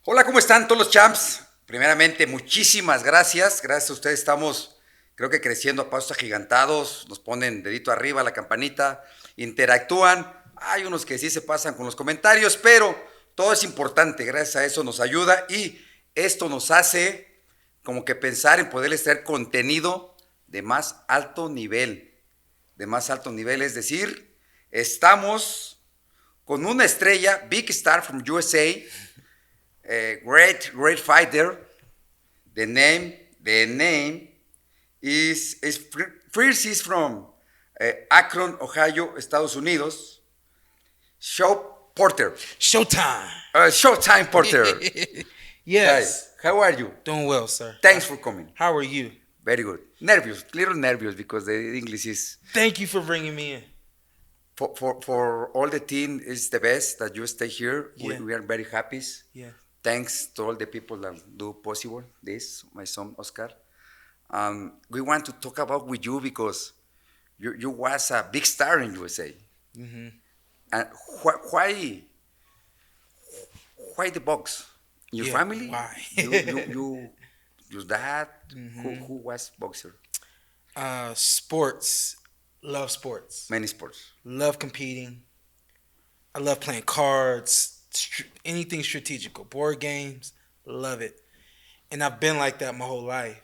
Hola, ¿cómo están todos los champs? Primeramente, muchísimas gracias. Gracias a ustedes estamos, creo que creciendo a pasos agigantados. Nos ponen dedito arriba, la campanita, interactúan. Hay unos que sí se pasan con los comentarios, pero todo es importante. Gracias a eso nos ayuda y esto nos hace como que pensar en poderles traer contenido de más alto nivel. De más alto nivel, es decir, estamos con una estrella, big star from USA, great fighter. The name is first is from Akron, Ohio, Estados Unidos. Porter. Showtime. Showtime Porter. Yes. Hi, how are you? Doing well, sir. Thanks for coming. How are you? Very good. Nervous, little nervous because the English is Thank you for bringing me in. for all the team is the best that you stay here. Yeah. We are very happy. Yeah. Thanks to all the people that do possible this, my son Oscar. We want to talk about with you because you was a big star in USA. Mm-hmm. And why the box? Your family? Why? Your dad? Mm-hmm. Who was boxer? Sports. Love sports. Many sports. Love competing. I love playing cards. Anything strategical. Board games. Love it. And I've been like that my whole life.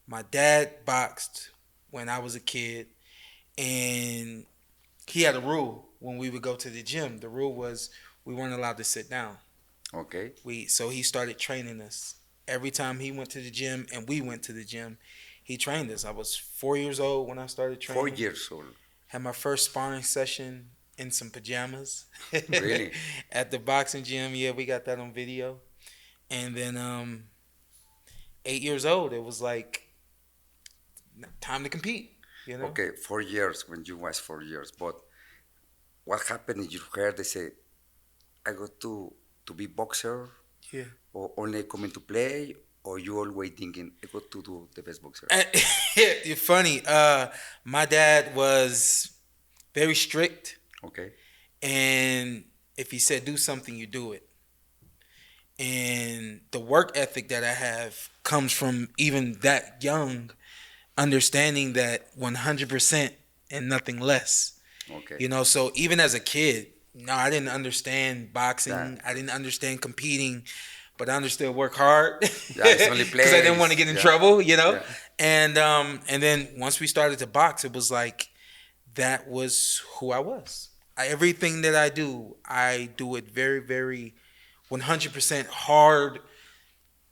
My dad boxed when I was a kid, and he had a rule when we would go to the gym. The rule was we weren't allowed to sit down. Okay. So he started training us. Every time he went to the gym and we went to the gym, he trained us. I was 4 years old when I started training. 4 years old. Had my first sparring session in some pajamas. Really? At the boxing gym. Yeah, we got that on video. And then 8 years old, it was like time to compete. You know? Okay, 4 years when you was 4 years. But what happened in your head? They say, I got to be boxer, Yeah. or only coming to play, or you always thinking I got to do the best boxer? You're funny. My dad was very strict, Okay. and if he said do something, you do it. And the work ethic that I have comes from even that young, understanding that 100% and nothing less. Okay. You know, so even as a kid, no, I didn't understand boxing. That- I didn't understand competing, but I understood work hard Yeah, it's only because I didn't want to plays. get in Yeah. trouble, you know. Yeah. And then once we started to box, it was like that was who I was. Everything that I do it very, very 100% hard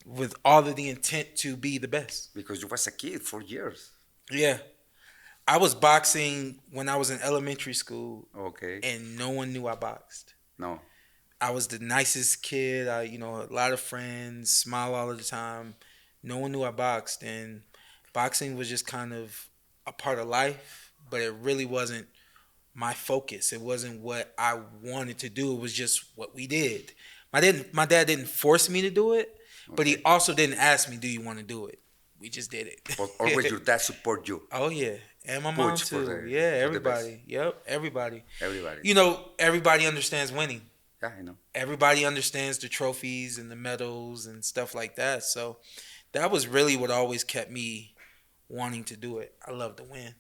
with all of the intent to be the best. Because you was a kid 4 years. Yeah. I was boxing when I was in elementary school, Okay. and no one knew I boxed. No. I was the nicest kid. A lot of friends, smile all of the time. No one knew I boxed, and boxing was just kind of a part of life, but it really wasn't my focus. It wasn't what I wanted to do. It was just what we did. My dad didn't force me to do it, but he also didn't ask me, "Do you want to do it?" We just did it. But always your dad support you. Oh yeah, and my mom Push for too. the- Yeah, for the best. everybody. Yep, everybody. Everybody. You know, everybody understands winning. Yeah, I know. Everybody understands the trophies and the medals and stuff like that. So that was really what always kept me wanting to do it. I love to win.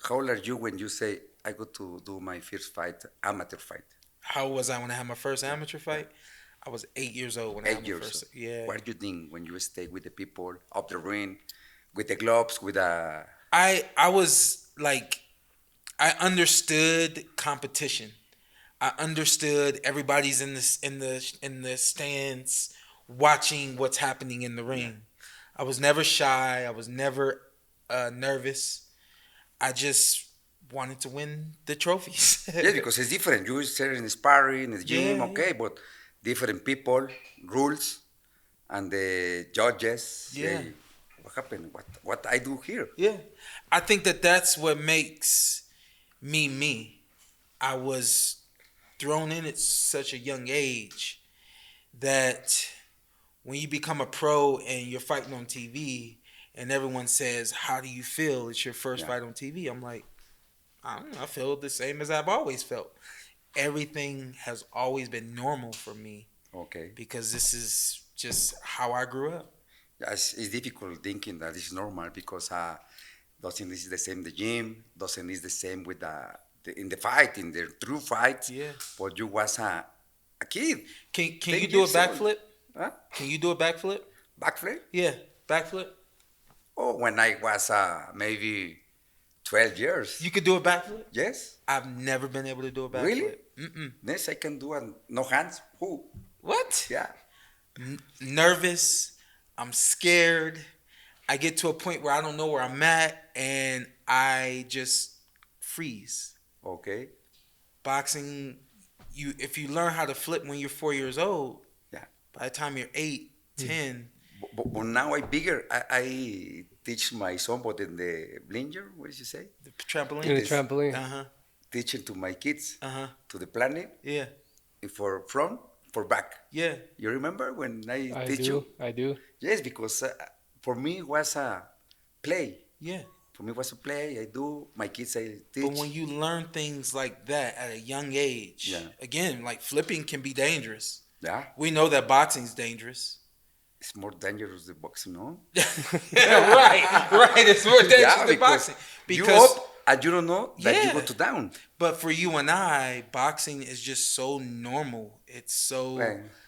How old are you when you say I got to do my first fight, amateur fight? How was I when I had my first amateur fight? I was 8 years old when I had 8 my years first. old. Yeah. What do you think when you stay with the people up the ring, with the gloves, with a I was like, I understood competition. I understood everybody's in the stands watching what's happening in the ring. I was never shy. I was never nervous. I just wanted to win the trophies. yes, because it's different. You say in sparring, in the gym, Yeah, okay, but different people, rules, and the judges Yeah. say, what happened? What I do here? Yeah. I think that that's what makes me me. I was thrown in at such a young age that when you become a pro and you're fighting on TV and everyone says, "How do you feel? It's your first Yeah. fight on TV." I'm like, I don't know, I feel the same as I've always felt. Everything has always been normal for me. Okay. because this is just how I grew up. Yeah, it's difficult thinking that it's normal because doesn't is the same the gym, doesn't is the same with in the fight, in the true fight. Yeah. But you was a kid. Can 10 you do a years old. backflip? Huh? Can you do a backflip? Backflip? Yeah, backflip. Oh, when I was maybe 12 years. You could do a backflip? Yes. I've never been able to do a backflip. Really? Mm-mm. Yes, I can do no hands. Who? What? Yeah. Nervous. I'm scared. I get to a point where I don't know where I'm at, and I just freeze. Okay. Boxing, if you learn how to flip when you're 4 years old, yeah. By the time you're 8, 10. But now I bigger. I teach my son, but in the blinger, what did you say? The trampoline. In the trampoline. Uh-huh. Teaching to my kids. Uh-huh. To the planet. Yeah. For front, for back. Yeah. You remember when I teach do. you? I do. Yes, because for me it was a play. Yeah. For me it was a play. I do. My kids I teach. But when you learn things like that at a young age, yeah. Again, like flipping can be dangerous. Yeah. We know that boxing's dangerous. It's more dangerous than boxing, no? Yeah, right. It's more dangerous than boxing. Because you up and you don't know that you go to down. But for you and I, boxing is just so normal. It's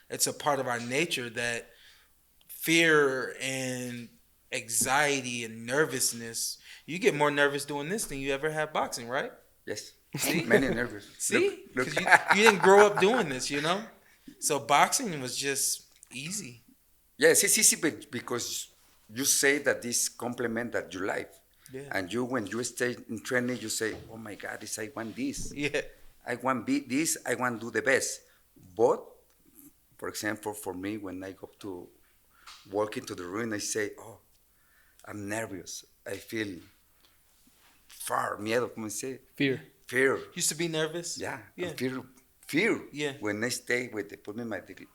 it's a part of our nature that fear and anxiety and nervousness, you get more nervous doing this than you ever have boxing, right? Yes. See? Many nervous. See? Look. You didn't grow up doing this, you know? So boxing was just easy. Yes, it's easy because you say that this complement that your life. Yeah. And you, when you stay in training, you say, oh my God, I want this. Yeah. I want this, I want to do the best. But, for example, for me, when I go to walk into the ring, I say, oh, I'm nervous. I feel miedo, como se? Fear. Used to be nervous? Yeah. Yeah. Fear. Yeah. When I stay with the put me my degree,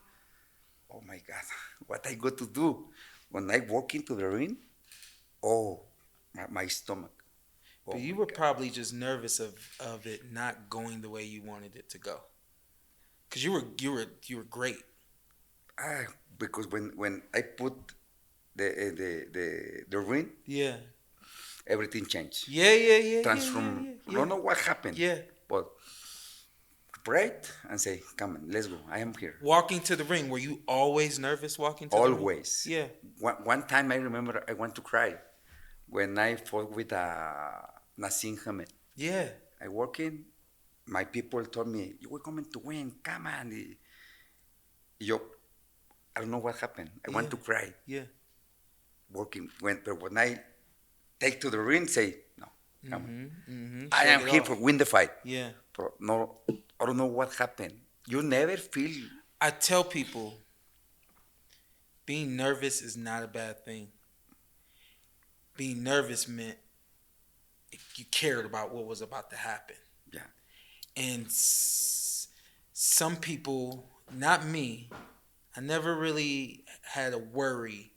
oh my God, what I got to do? When I walk into the ring, oh, my stomach. Oh, but you were probably just nervous of it not going the way you wanted it to go. Because you were great. Because when I put the ring, yeah, everything changed. Yeah. Transform. Yeah. Don't know what happened. Yeah. But pray and say, come on, let's go. I am here. Walking to the ring, were you always nervous walking to the ring? Always. Yeah. One time I remember I want to cry when I fought with Nassim Hamed. Yeah. I work in, my people told me, you were coming to win, come on. I don't know what happened. I want to cry. Yeah. Working. But when I take to the ring, say, no, come on. Mm-hmm. I am here for win the fight. Yeah. But no, I don't know what happened. You never feel. I tell people, being nervous is not a bad thing. Being nervous meant you cared about what was about to happen. Yeah. And some people, not me, I never really had a worry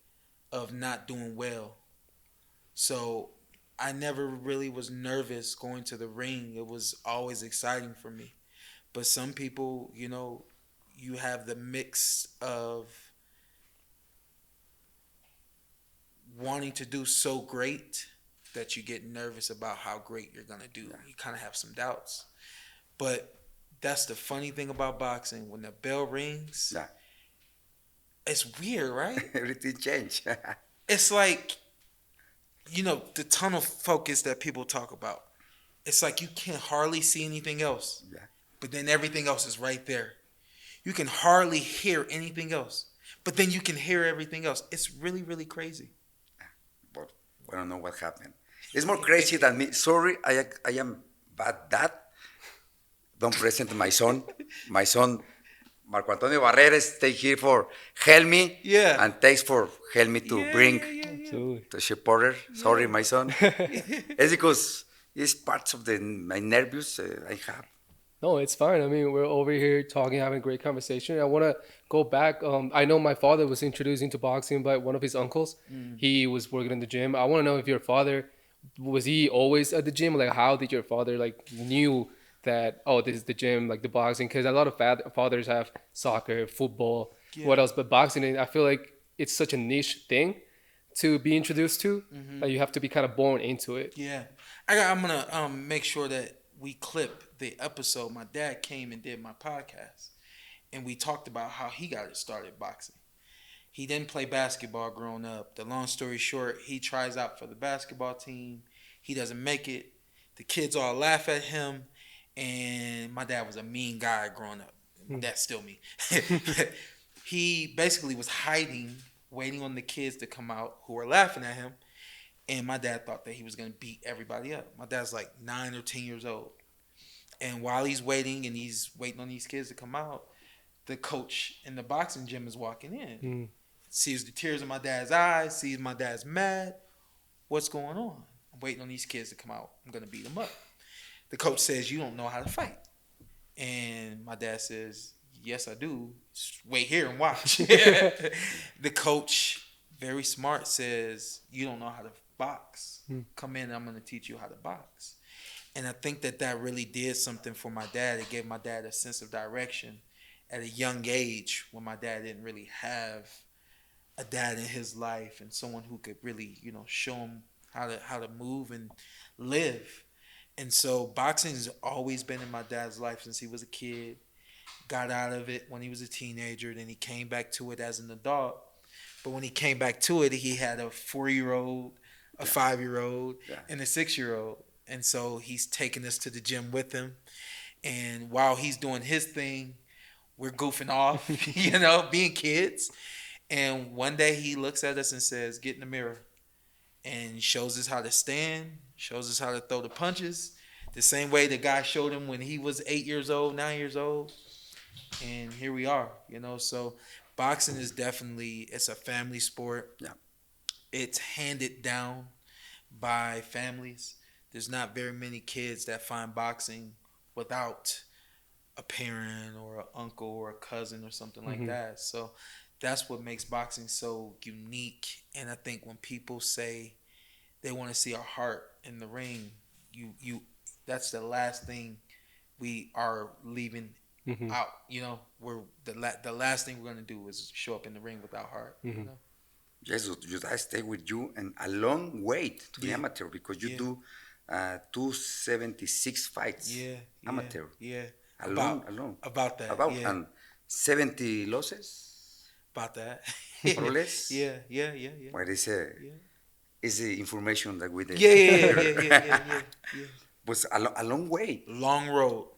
of not doing well. So I never really was nervous going to the ring. It was always exciting for me. But some people, you have the mix of wanting to do so great that you get nervous about how great you're going to do. Yeah. You kind of have some doubts. But that's the funny thing about boxing. When the bell rings, it's weird, right? Everything changed. It's like, the tunnel focus that people talk about. It's like you can hardly see anything else. Yeah. But then everything else is right there. You can hardly hear anything else. But then you can hear everything else. It's really, really crazy. But I don't know what happened. It's more crazy than me. Sorry, I am bad dad. Don't present my son. My son, Marco Antonio Barrera, stay here for help me. Yeah. And thanks for help me to bring to supporter. Sorry, my son. It's because it's parts of my nervous I have. No, it's fine. I mean, we're over here talking, having a great conversation. I want to go back. I know my father was introduced into boxing by one of his uncles. He was working in the gym. I want to know if your father, was he always at the gym? Like, how did your father, knew that, oh, this is the gym, like the boxing, because a lot of fathers have soccer, football, Yeah. what else, but boxing, I feel like it's such a niche thing to be introduced to that you have to be kind of born into it. Yeah, I'm gonna make sure that we clip the episode. My dad came and did my podcast, and we talked about how he got it started boxing. He didn't play basketball growing up. The long story short, he tries out for the basketball team. He doesn't make it. The kids all laugh at him, and my dad was a mean guy growing up. My dad's still mean. He basically was hiding, waiting on the kids to come out who were laughing at him. And my dad thought that he was going to beat everybody up. My dad's like 9 or 10 years old. And while he's waiting and he's waiting on these kids to come out, the coach in the boxing gym is walking in. Sees the tears in my dad's eyes, sees my dad's mad. What's going on? I'm waiting on these kids to come out. I'm going to beat them up. The coach says, you don't know how to fight. And my dad says, yes, I do. Just wait here and watch. The coach, very smart, says, you don't know how to box. Come in, I'm going to teach you how to box. And I think that really did something for my dad. It gave my dad a sense of direction at a young age when my dad didn't really have a dad in his life and someone who could really, show him how to move and live. And so boxing has always been in my dad's life since he was a kid. Got out of it when he was a teenager. Then he came back to it as an adult. But when he came back to it, he had a 4-year-old, a 5-year-old, and a 6-year-old. And so he's taking us to the gym with him. And while he's doing his thing, we're goofing off, being kids. And one day he looks at us and says, get in the mirror. And shows us how to stand, shows us how to throw the punches. The same way the guy showed him when he was 8 years old, 9 years old. And here we are, So boxing is definitely, it's a family sport. Yeah. It's handed down by families. There's not very many kids that find boxing without a parent or an uncle or a cousin or something like that. So that's what makes boxing so unique. And I think when people say they want to see our heart in the ring, that's the last thing we are leaving out. We're the last thing we're gonna do is show up in the ring without heart. Yes, I stay with you and a long wait to be amateur because you do 276 fights. Amateur. Alone. About that. And 70 losses. About that. More or less. Yeah. Well, it's the information that we did. Yeah. Was a long way. Long road.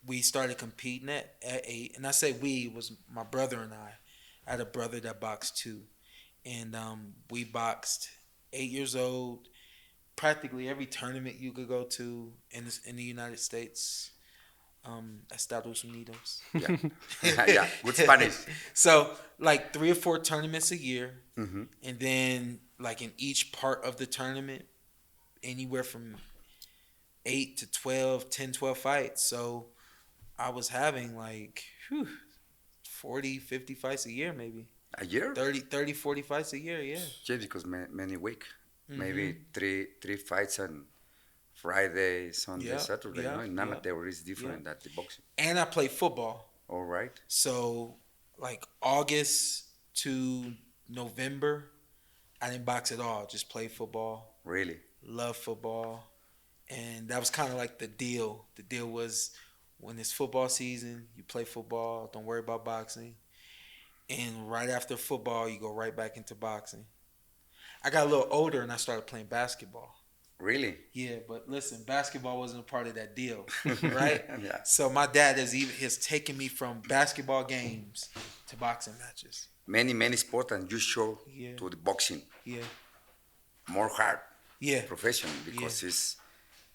We started competing at 8, and I say we, it was my brother and I. I had a brother that boxed too, and we boxed 8 years old. Practically every tournament you could go to in the United States. Estados Unidos. Yeah, with Spanish. So, like 3 or 4 tournaments a year. And then, like in each part of the tournament, anywhere from 8 to 12, 10, 12 fights. So, I was having like 40, 50 fights a year maybe. A year? 30, 40 fights a year, yeah. Yeah, because many week. Maybe three fights on Friday, Sunday, Saturday. In amateur is different than the boxing. And I play football. All right. So, like August to November, I didn't box at all. Just play football. Really? Love football. And that was kind of like the deal. The deal was when it's football season, you play football. Don't worry about boxing. And right after football, you go right back into boxing. I got a little older and I started playing basketball. Really? Yeah, but listen, basketball wasn't a part of that deal, right? Yeah. So my dad has taken me from basketball games to boxing matches. Many sports and you show to the boxing. Yeah. More hard. Yeah. Profession because it's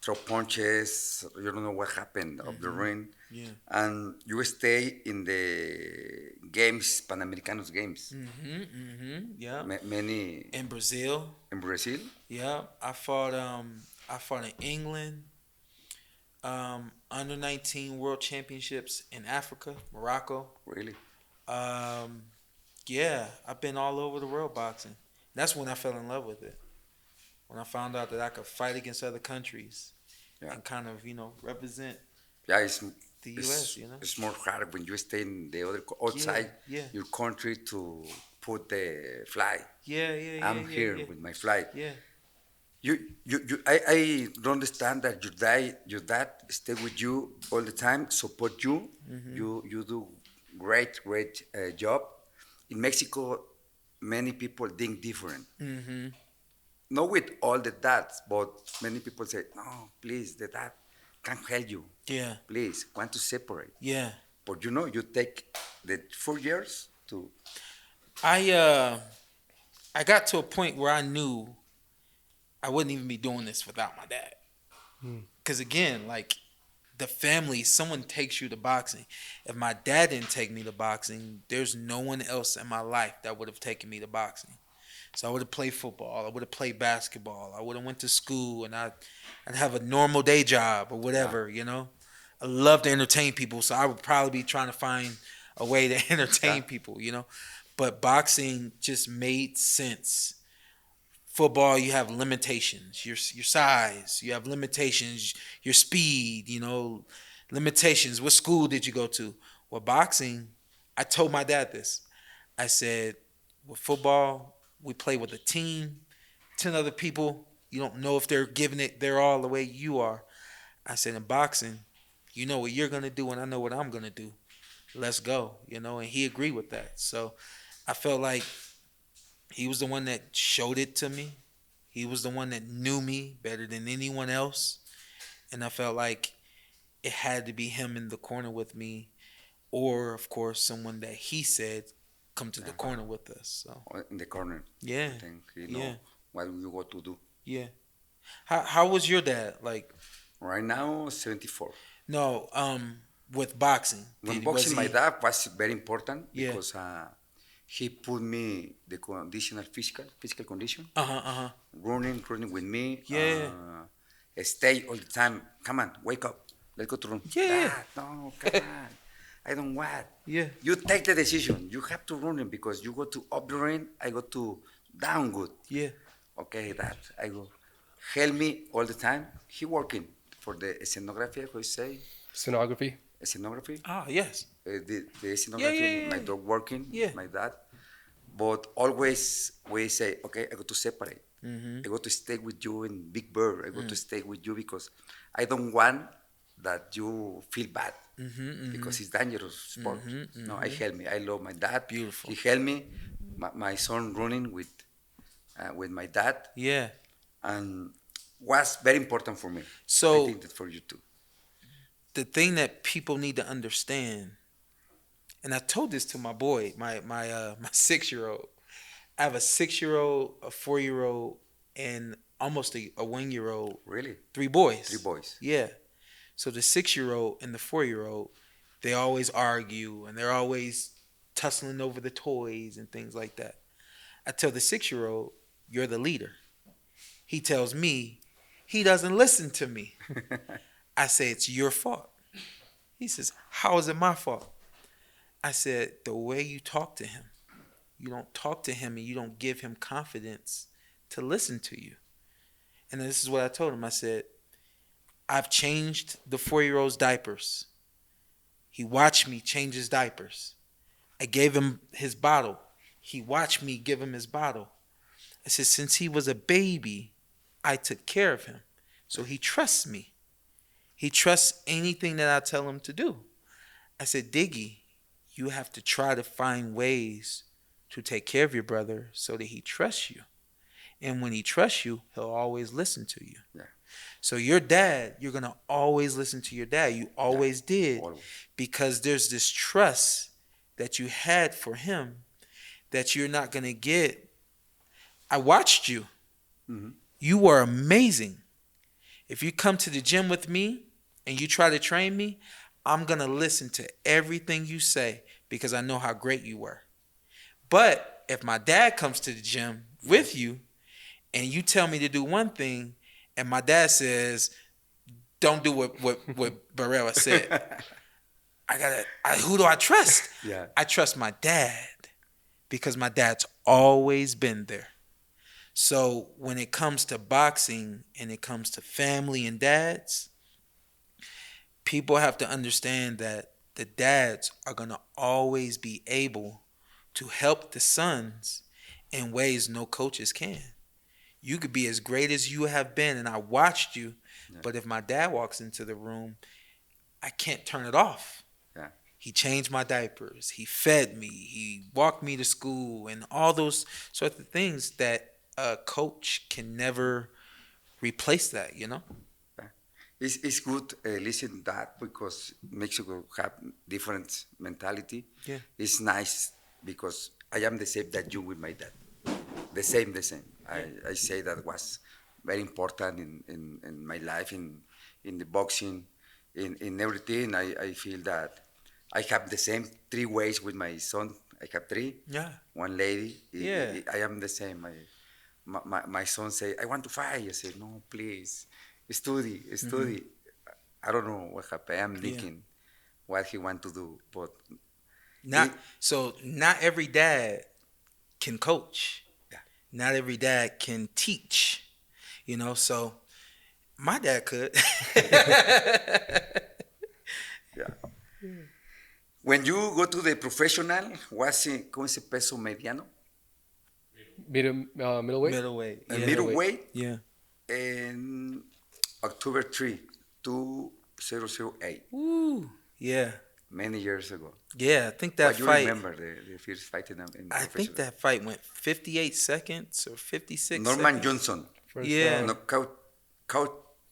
throw punches. You don't know what happened of the ring. Yeah. And you stay in the games, Panamericanos games. Yeah. Many in Brazil. In Brazil. Yeah, I fought in England. Under 19 World Championships in Africa, Morocco. Really? Yeah, I've been all over the world boxing. That's when I fell in love with it. when I found out that I could fight against other countries Yeah. and kind of, represent Yeah, the U.S., it's more hard when you stay in the other outside Yeah. your country to put the flag. Yeah. I'm here with my flag. Yeah. I don't understand that your dad stay with you all the time, support you. Mm-hmm. You do great job. In Mexico, many people think different. Mm-hmm. Not with all the dads, but many people say, no, please, the dad can't help you. Yeah. Please, want to separate. Yeah. But you take the 4 years to. I got to a point where I knew I wouldn't even be doing this without my dad. Because again, like the family, someone takes you to boxing. If my dad didn't take me to boxing, there's no one else in my life that would have taken me to boxing. So I would have played football. I would have played basketball. I would have went to school, and I'd have a normal day job or whatever. I love to entertain people, so I would probably be trying to find a way to entertain people. But boxing just made sense. Football, you have limitations. Your size, you have limitations. Your speed, limitations. What school did you go to? Well, boxing, I told my dad this. I said, with football, we play with a team, 10 other people. You don't know if they're giving it their all the way you are. I said, in boxing, you know what you're going to do, and I know what I'm going to do. Let's go, and he agreed with that. So I felt like he was the one that showed it to me. He was the one that knew me better than anyone else. And I felt like it had to be him in the corner with me, or, of course, someone that he said come to the corner with us. So In the corner. Yeah. I think he know what you got to do. Yeah. How was your dad? Like, right now, 74. No, with boxing. When boxing, my dad was very important Yeah. because he put me the conditional physical condition. Running with me. Yeah. Stay all the time. Come on, wake up. Let's go to run. Yeah. Dad, no, come on. I don't want. Yeah. You take the decision. You have to run it because you go to up the ring, I go to down good. Yeah. Okay, Dad, I go. Help me all the time. He working for the scenography, how you say? Scenography. Scenography. Ah, yes. The scenography, my dog working, my dad. But always we say, okay, I got to separate. I got to stay with you in Big Bird. I got to stay with you because I don't want that you feel bad because it's dangerous sport. No, I help me. I love my dad. Beautiful. He helped me. My son running with my dad. Yeah. And was very important for me. So I think that for you too. The thing that people need to understand, and I told this to my boy, my 6-year-old. I have a 6-year-old, a 4-year-old, and almost a 1-year-old. Really? 3 boys. 3 boys. Yeah. So the 6-year-old and the 4-year-old, they always argue and they're always tussling over the toys and things like that. I tell the 6-year-old, you're the leader. He tells me he doesn't listen to me. I say, it's your fault. He says, how is it my fault? I said, the way you talk to him. You don't talk to him and you don't give him confidence to listen to you. And this is what I told him. I said, I've changed the 4-year-old's diapers. He watched me change his diapers. I gave him his bottle. He watched me give him his bottle. I said, since he was a baby, I took care of him. So he trusts me. He trusts anything that I tell him to do. I said, Diggy, you have to try to find ways to take care of your brother so that he trusts you. And when he trusts you, he'll always listen to you. Yeah. So your dad, you're going to always listen to your dad. You always did. Always. Because there's this trust that you had for him that you're not going to get. I watched you. You were amazing. If you come to the gym with me and you try to train me, I'm going to listen to everything you say because I know how great you were. But if my dad comes to the gym with you and you tell me to do one thing and my dad says, don't do what Barrera said, who do I trust? Yeah. I trust my dad because my dad's always been there. So when it comes to boxing and it comes to family and dads, people have to understand that the dads are going to always be able to help the sons in ways no coaches can. You could be as great as you have been, and I watched you, but if my dad walks into the room, I can't turn it off. Yeah. He changed my diapers. He fed me. He walked me to school, and all those sorts of things that a coach can never replace that, you know? It's good listen that because Mexico have different mentality. Yeah. It's nice because I am the same that you with my dad. The same. I say that was very important in my life, in the boxing, in everything. I feel that I have the same 3 ways with my son. I have 3. Yeah. One lady. Yeah. I am the same. My son say, I want to fight. I say, no, please. Study. I don't know what happened. I'm thinking what he want to do, but Not every dad can coach. Yeah. Not every dad can teach. You know, so my dad could. yeah. When you go to the professional, ¿cómo es el peso mediano? Middleweight. Middleweight. Yeah. Middleweight Yeah. in October 3, 2008, Ooh. Yeah. many years ago. Yeah. I think that But you fight. remember the first fight in I professional? think that fight went 58 seconds or 56 Norman seconds. Johnson, First Yeah. round.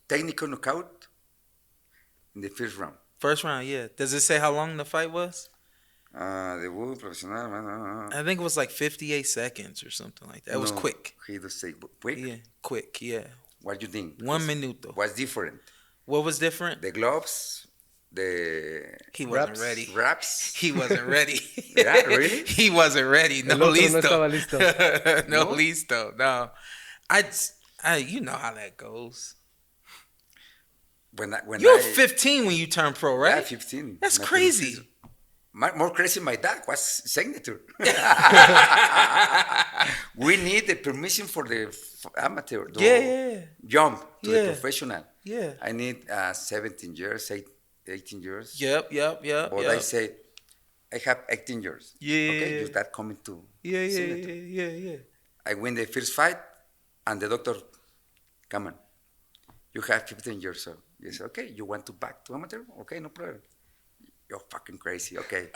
technical knockout in the first round. First round, yeah. Does it say how long the fight was? Debut profesional. I think it was like 58 seconds or something like that. It was No, quick. He does say quick. Yeah, quick, yeah. What do you think? 1 minuto. What's different? What was different? The gloves, the He wasn't Wraps. ready. wraps. He wasn't ready. Yeah, really? He wasn't ready. No El otro no listo. estaba listo. No No? listo. No. I you know how that goes. When You were I 15 when you turned pro, yeah, right? 15. That's My crazy. More crazy, my dad was signature. We need the permission for the amateur. To Yeah. Jump to the Yeah. professional. Yeah. I need 17 years, 18 years. Yep. But I say, I have 18 years. Yeah. Okay, you start coming to signature. Yeah. I win the first fight, and the doctor, come on, you have 15 years old. He said, okay, you want to back to amateur? Okay, no problem. You're fucking crazy. Okay,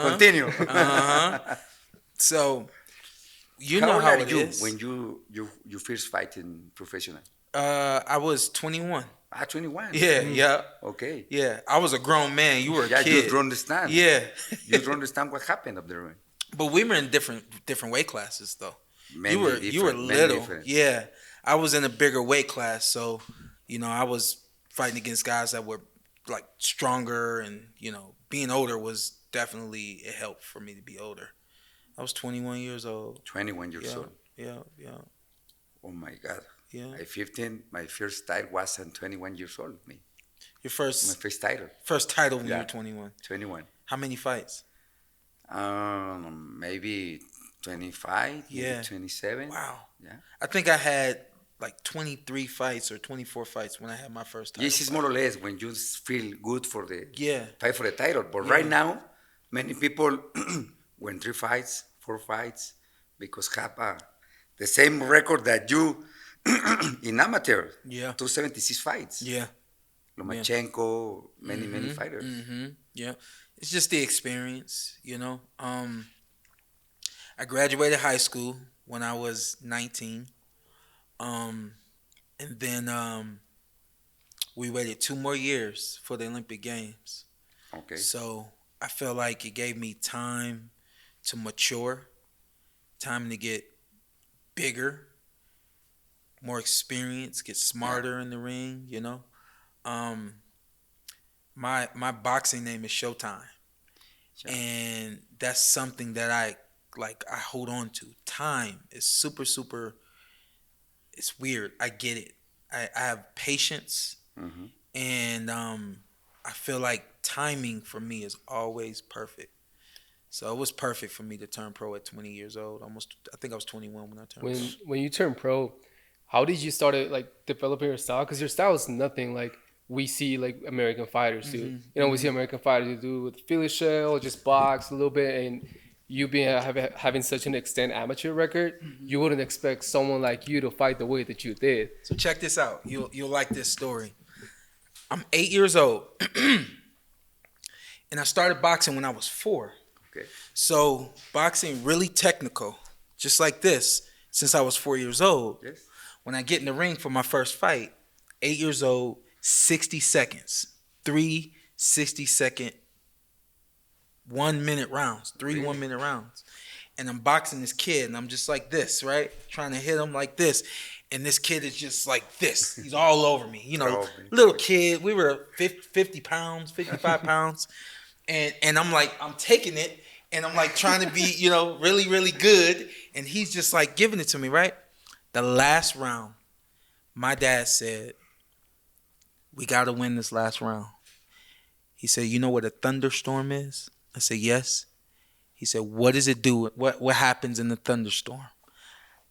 continue. So, you how know old how are it you is. when you first fight in professional? I was 21. 21. Yeah. Okay. Yeah. I was a grown man. You were a Yeah, kid. you don't understand. Yeah. You don't understand what happened up there. But we were in different weight classes though. Many you were different, many little. different. Yeah. I was in a bigger weight class, so I was fighting against guys that were like stronger, and being older was definitely a help for me to be older. I was 21 years old. 21 years old. Yeah. Oh my God. Yeah. At 15, my first title was at 21 years old. Me. Your My first first title. title when you Yeah. were 21. 21. How many fights? Maybe 25, Yeah. maybe 27. Wow. Yeah. I think I had like 23 fights or 24 fights when I had my first title. This is more or less when you feel good for the Yeah. fight for the title. But Yeah. right now, many people win 3 fights, 4 fights, because have the same record that you in amateur. Yeah. 276 fights. Yeah. Lomachenko, many fighters. Yeah. It's just the experience, I graduated high school when I was 19. And then we waited 2 more years for the Olympic Games. Okay. So I feel like it gave me time to mature, time to get bigger, more experience, get smarter in the ring, My boxing name is Showtime. Sure. And that's something that I hold on to. Time is super, super, it's weird. I get it. I have patience, and I feel like timing for me is always perfect. So it was perfect for me to turn pro at 20 years old. Almost, I think I was 21 when I turned When pro. when you turn pro, how did you start like developing your style? Because your style is nothing like we see like American fighters do. You know, we see American fighters do with Philly shell, just box a little bit, and you being having such an extent amateur record, you wouldn't expect someone like you to fight the way that you did. So check this out. You'll like this story. I'm 8 years old, and I started boxing when I was 4. Okay. So boxing really technical, just like this, since I was 4 years old. Yes. When I get in the ring for my first fight, 8 years old, 60 seconds, 3 60-second, 1 minute rounds, 3 1 minute rounds. And I'm boxing this kid, and I'm just like this, right? Trying to hit him like this. And this kid is just like this. He's all over me. You know, little kid. We were 50 pounds, 55 pounds. And I'm like, I'm taking it, and I'm like trying to be, you know, really, really good. And he's just like giving it to me, right? The last round, my dad said, we got to win this last round. He said, you know what a thunderstorm is? I said, yes. He said, what does it do? What happens in the thunderstorm?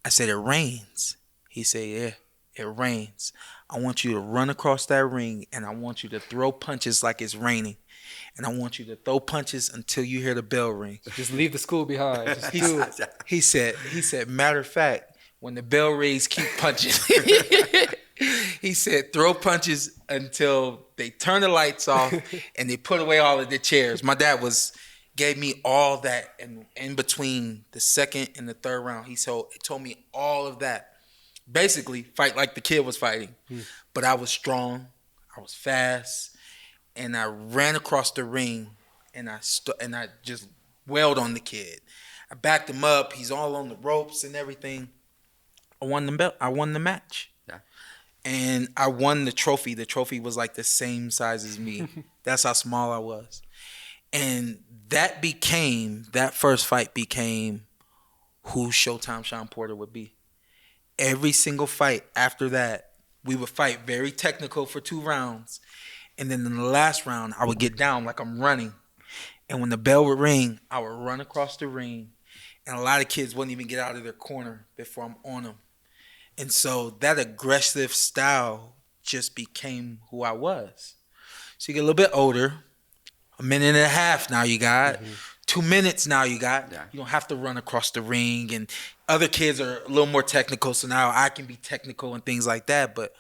I said, it rains. He said, yeah, it rains. I want you to run across that ring, and I want you to throw punches like it's raining. And I want you to throw punches until you hear the bell ring. Just leave the school behind. Just do it. He said, matter of fact, when the bell rings, keep punching. He said, throw punches until they turn the lights off and they put away all of the chairs. My dad gave me all that in between the second and the third round. He told me all of that. Basically, fight like the kid was fighting. But I was strong. I was fast. And I ran across the ring, and I just wailed on the kid. I backed him up. He's all on the ropes and everything. I won the belt. I won the match. Yeah. And I won the trophy. The trophy was like the same size as me. That's how small I was. And that first fight became who Showtime Shawn Porter would be. Every single fight after that, we would fight very technical for 2 rounds. And then in the last round, I would get down like I'm running. And when the bell would ring, I would run across the ring. And a lot of kids wouldn't even get out of their corner before I'm on them. And so that aggressive style just became who I was. So you get a little bit older. 1.5 minutes now you got. 2 minutes now you got. Yeah. You don't have to run across the ring. And other kids are a little more technical, so now I can be technical and things like that. But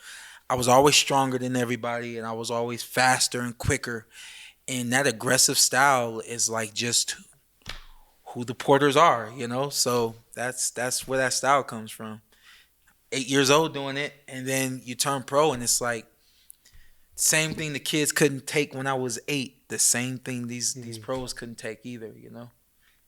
I was always stronger than everybody, and I was always faster and quicker. And that aggressive style is like just who the Porters are, you know? So that's where that style comes from. 8 years old doing it, and then you turn pro, and it's like same thing the kids couldn't take when I was 8. The same thing these pros couldn't take either, you know?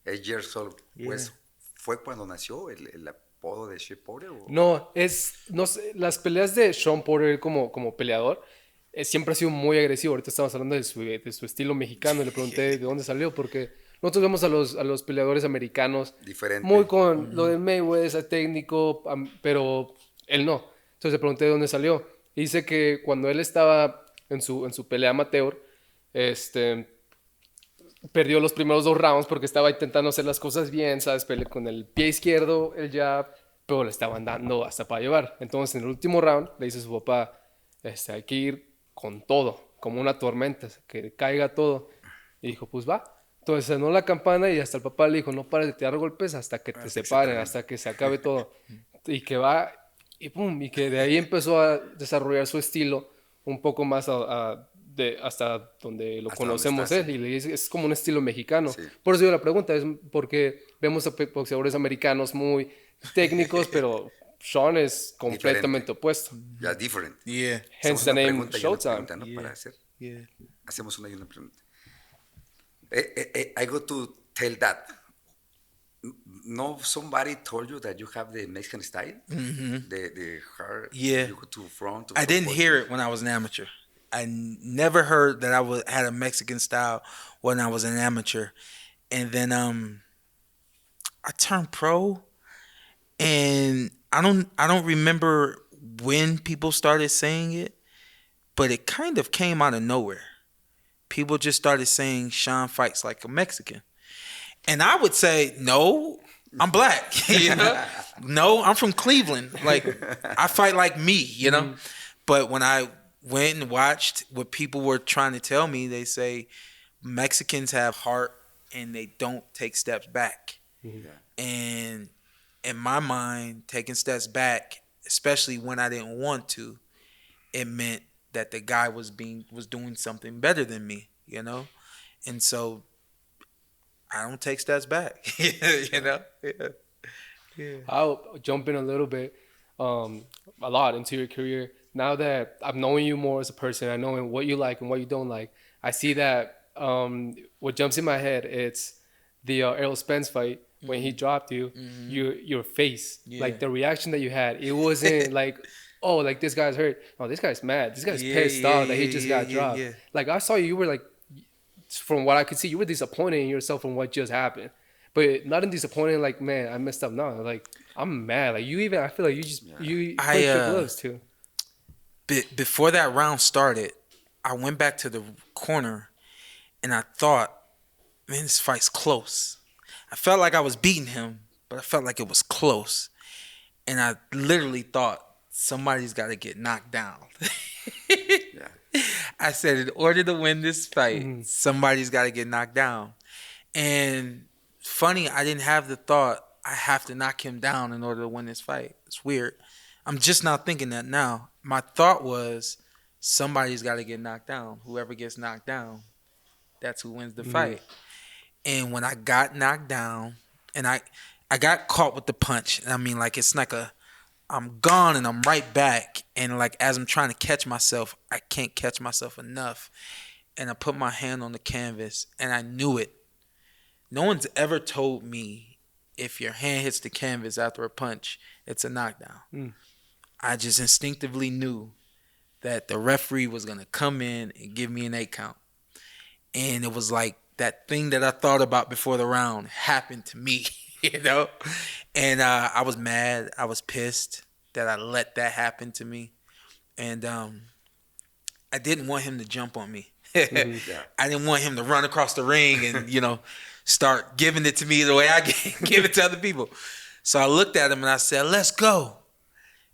8 years old. Yeah. Pues, ¿fue cuando nació el apodo de Shawn Porter? ¿O? No sé, las peleas de Shawn Porter como peleador siempre ha sido muy agresivo. Ahorita estamos hablando de su estilo mexicano. Le pregunté de dónde salió, porque nosotros vemos a los peleadores americanos Diferente. muy con lo de Mayweather, ese técnico, pero él no. Entonces le pregunté de dónde salió. Y dice que cuando él estaba en su pelea amateur, perdió los primeros 2 rounds porque estaba intentando hacer las cosas bien, ¿sabes? Pelear con el pie izquierdo, el jab, pero le estaban dando hasta para llevar. Entonces, en el último round, le dice a su papá, hay que ir con todo, como una tormenta, que caiga todo. Y dijo, pues va. Entonces, sonó la campana y hasta el papá le dijo, no pares de tirar golpes hasta que te separen, hasta que se acabe todo. Y que va, y pum, y que de ahí empezó a desarrollar su estilo un poco más hasta donde lo hasta conocemos donde está, él, y le dice, es como un estilo mexicano. Sí. Por eso yo la pregunta es porque vemos a boxeadores americanos muy técnicos, pero Shawn es completamente opuesto. Ya, different. Yeah. Hence the name Pregunta y una Showtime. pregunta, ¿no? Yeah. Para hacer. Yeah. Hacemos una y una pregunta. I go to tell that. No, somebody told you that you have the Mexican style? The hard, Yeah. you go to front. I didn't hear it when I was an amateur. I never heard that I had a Mexican style when I was an amateur. And then I turned pro, and I don't remember when people started saying it, but it kind of came out of nowhere. People just started saying Shawn fights like a Mexican. And I would say, no, I'm black. You know? No, I'm from Cleveland. Like, I fight like me, you know? But when I went and watched what people were trying to tell me, they say Mexicans have heart and they don't take steps back. And in my mind, taking steps back, especially when I didn't want to, it meant that the guy was doing something better than me, you know? And so I don't take steps back, you know? Yeah. I'll jump in a little bit, a lot into your career. Now that I'm knowing you more as a person, I know what you like and what you don't like. I see that what jumps in my head, it's the Errol Spence fight when he dropped you, your face, like the reaction that you had. It wasn't like, oh, like this guy's hurt. No, this guy's mad. This guy's pissed off that he just got dropped. Like I saw you were like, from what I could see, you were disappointed in yourself from what just happened. But not in disappointed, like, man, I messed up. No, like, I'm mad. Like, I feel like you punched your gloves too. Before that round started, I went back to the corner and I thought, man, this fight's close. I felt like I was beating him, but I felt like it was close. And I literally thought, somebody's got to get knocked down. I said, in order to win this fight, somebody's got to get knocked down. And funny, I didn't have the thought, I have to knock him down in order to win this fight. It's weird. I'm just not thinking that now. My thought was, somebody's got to get knocked down. Whoever gets knocked down, that's who wins the fight. And when I got knocked down, and I got caught with the punch. I mean, like, it's like I'm gone and I'm right back. And like, as I'm trying to catch myself, I can't catch myself enough. And I put my hand on the canvas and I knew it. No one's ever told me if your hand hits the canvas after a punch, it's a knockdown. I just instinctively knew that the referee was going to come in and give me an 8 count. And it was like that thing that I thought about before the round happened to me, you know? And I was mad. I was pissed that I let that happen to me. And I didn't want him to jump on me. I didn't want him to run across the ring and, you know, start giving it to me the way I give it to other people. So I looked at him and I said, let's go.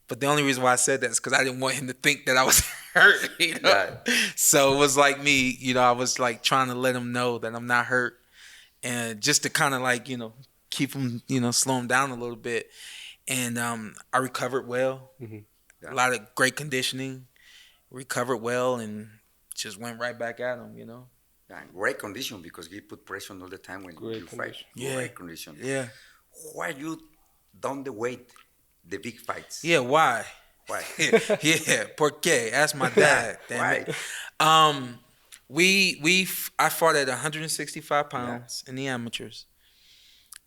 But the only reason why I said that is because I didn't want him to think that I was hurt, you know? So it was like me, you know, I was like trying to let him know that I'm not hurt. And just to kind of like, you know, keep him, you know, slow him down a little bit. And I recovered well. A lot of great conditioning. Recovered well and just went right back at him, you know? Great condition because he put pressure all the time when you fight. Great condition. Yeah. Why you down the weight, the big fights? Yeah, why? Why? Yeah, por qué? Ask my dad. Why? I fought at 165 pounds in the amateurs.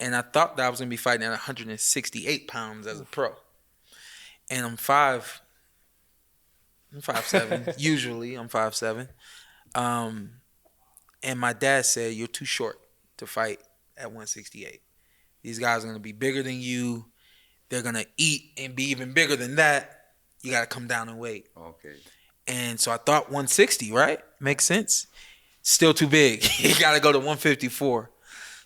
And I thought that I was going to be fighting at 168 pounds as a pro. And I'm 5'7". Usually I'm 5'7". And my dad said, you're too short to fight at 168. These guys are going to be bigger than you. They're going to eat and be even bigger than that. You got to come down in weight. Okay. And so I thought 160, right? Makes sense. Still too big. You got to go to 154.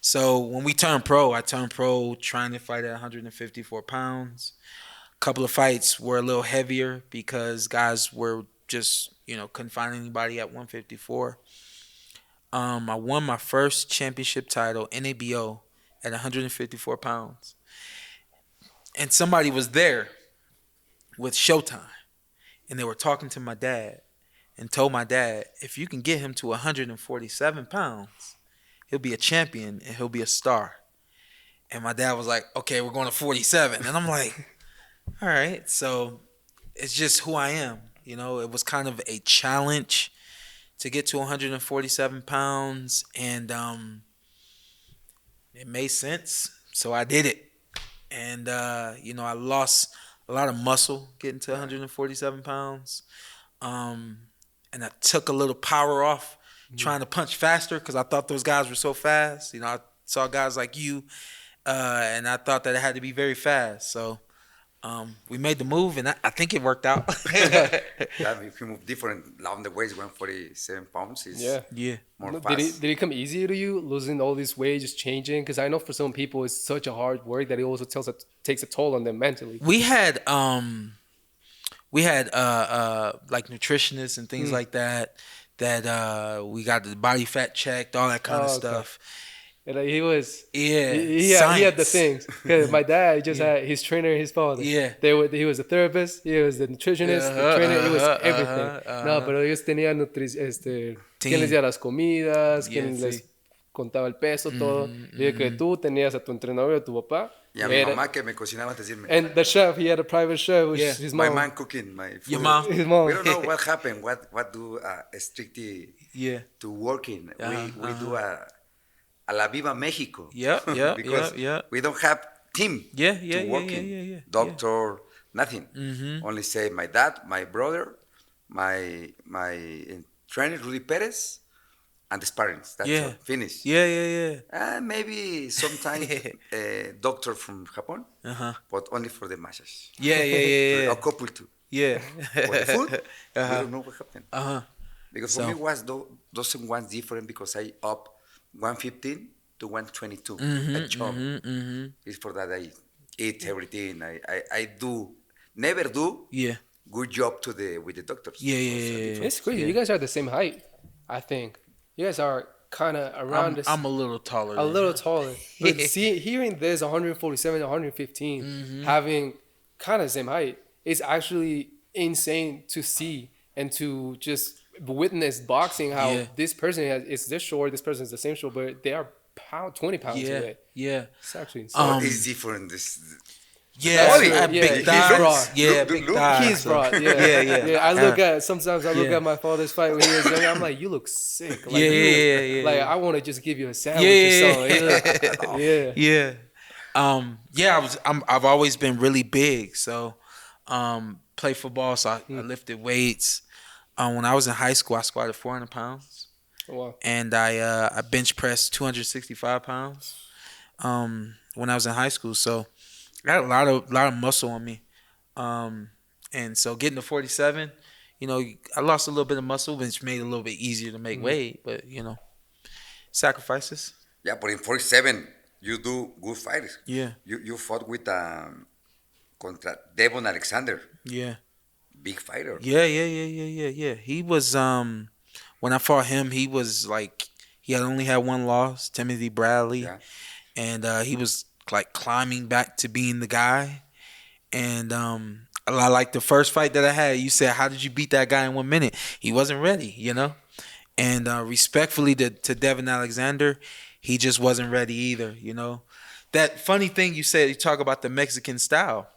So when we turned pro, I turned pro trying to fight at 154 pounds. A couple of fights were a little heavier because guys were just, you know, couldn't find anybody at 154. I won my first championship title, NABO, at 154 pounds. And somebody was there with Showtime. And they were talking to my dad and told my dad, if you can get him to 147 pounds, he'll be a champion and he'll be a star. And my dad was like, okay, we're going to 47. And I'm like, all right. So it's just who I am. You know, it was kind of a challenge to get to 147 pounds. And it made sense. So I did it. And, you know, I lost a lot of muscle getting to 147 pounds. And I took a little power off trying to punch faster because I thought those guys were so fast. You know, I saw guys like you, and I thought that it had to be very fast. So we made the move, and I think it worked out. If you move different along the ways, 147 pounds is Yeah. more No, fast. did it come easier to you losing all this weight, just changing? Because I know for some people it's such a hard work that it also takes a toll on them mentally. We had like nutritionists and things like that we got the body fat checked, all that kind of stuff. And like, he was he had the science. things. Because my dad just had his trainer and his father. Yeah. He was a therapist, he was the nutritionist, the trainer, he was everything. No, pero ellos tenían quien les decía las comidas, quien les contaba el peso, todo. Y que tú tenías a tu entrenador, a tu papá. Y a mi mamá que me cocinaba antes de irme. And the chef, he had a private chef, which is his My mom. mom cooking my food. Your mom? His mom. We don't know what happened. What do strictly to working? We do a la Viva Mexico. Because we don't have team to working. Doctor, nothing. Only say my dad, my brother, my trainer Rudy Perez, and the sparring. That's all. Finish. And maybe sometimes doctor from Japan, but only for the massage. A couple too. For the food, we don't know what happened. Because for me was those ones different because I up 115 to 122 a job. It's for that I eat everything. I never do good job with the doctors. It's crazy. You guys are the same height, I think. You guys are kind of around this. I'm a little taller. A little taller. But hearing this 147, 115, having kind of the same height, is actually insane to see and to just witness boxing how this person is this short, this person is the same short, but they are 20 pounds away. It's actually insane. It's different. Big thighs. Big thighs. He's broad. I look at sometimes I look at my father's fight when he was young. I'm like, you look sick. Like, like I want to just give you a sandwich or something. I've always been really big. So, play football. So I lifted weights. When I was in high school, I squatted 400 pounds. Oh, wow. And I bench pressed 265 pounds. When I was in high school, so I had a lot of muscle on me. And so getting to 47, I lost a little bit of muscle, which made it a little bit easier to make weight. But sacrifices. Yeah, but in 47, you do good fights. Yeah. You fought with contra Devon Alexander. Yeah. Big fighter. Yeah. He was when I fought him, he was like he had only had one loss, Timothy Bradley, and he was like climbing back to being the guy. And like the first fight that I had, you said, "How did you beat that guy in 1 minute?" He wasn't ready, And respectfully to Devon Alexander, he just wasn't ready either, That funny thing you said, you talk about the Mexican style,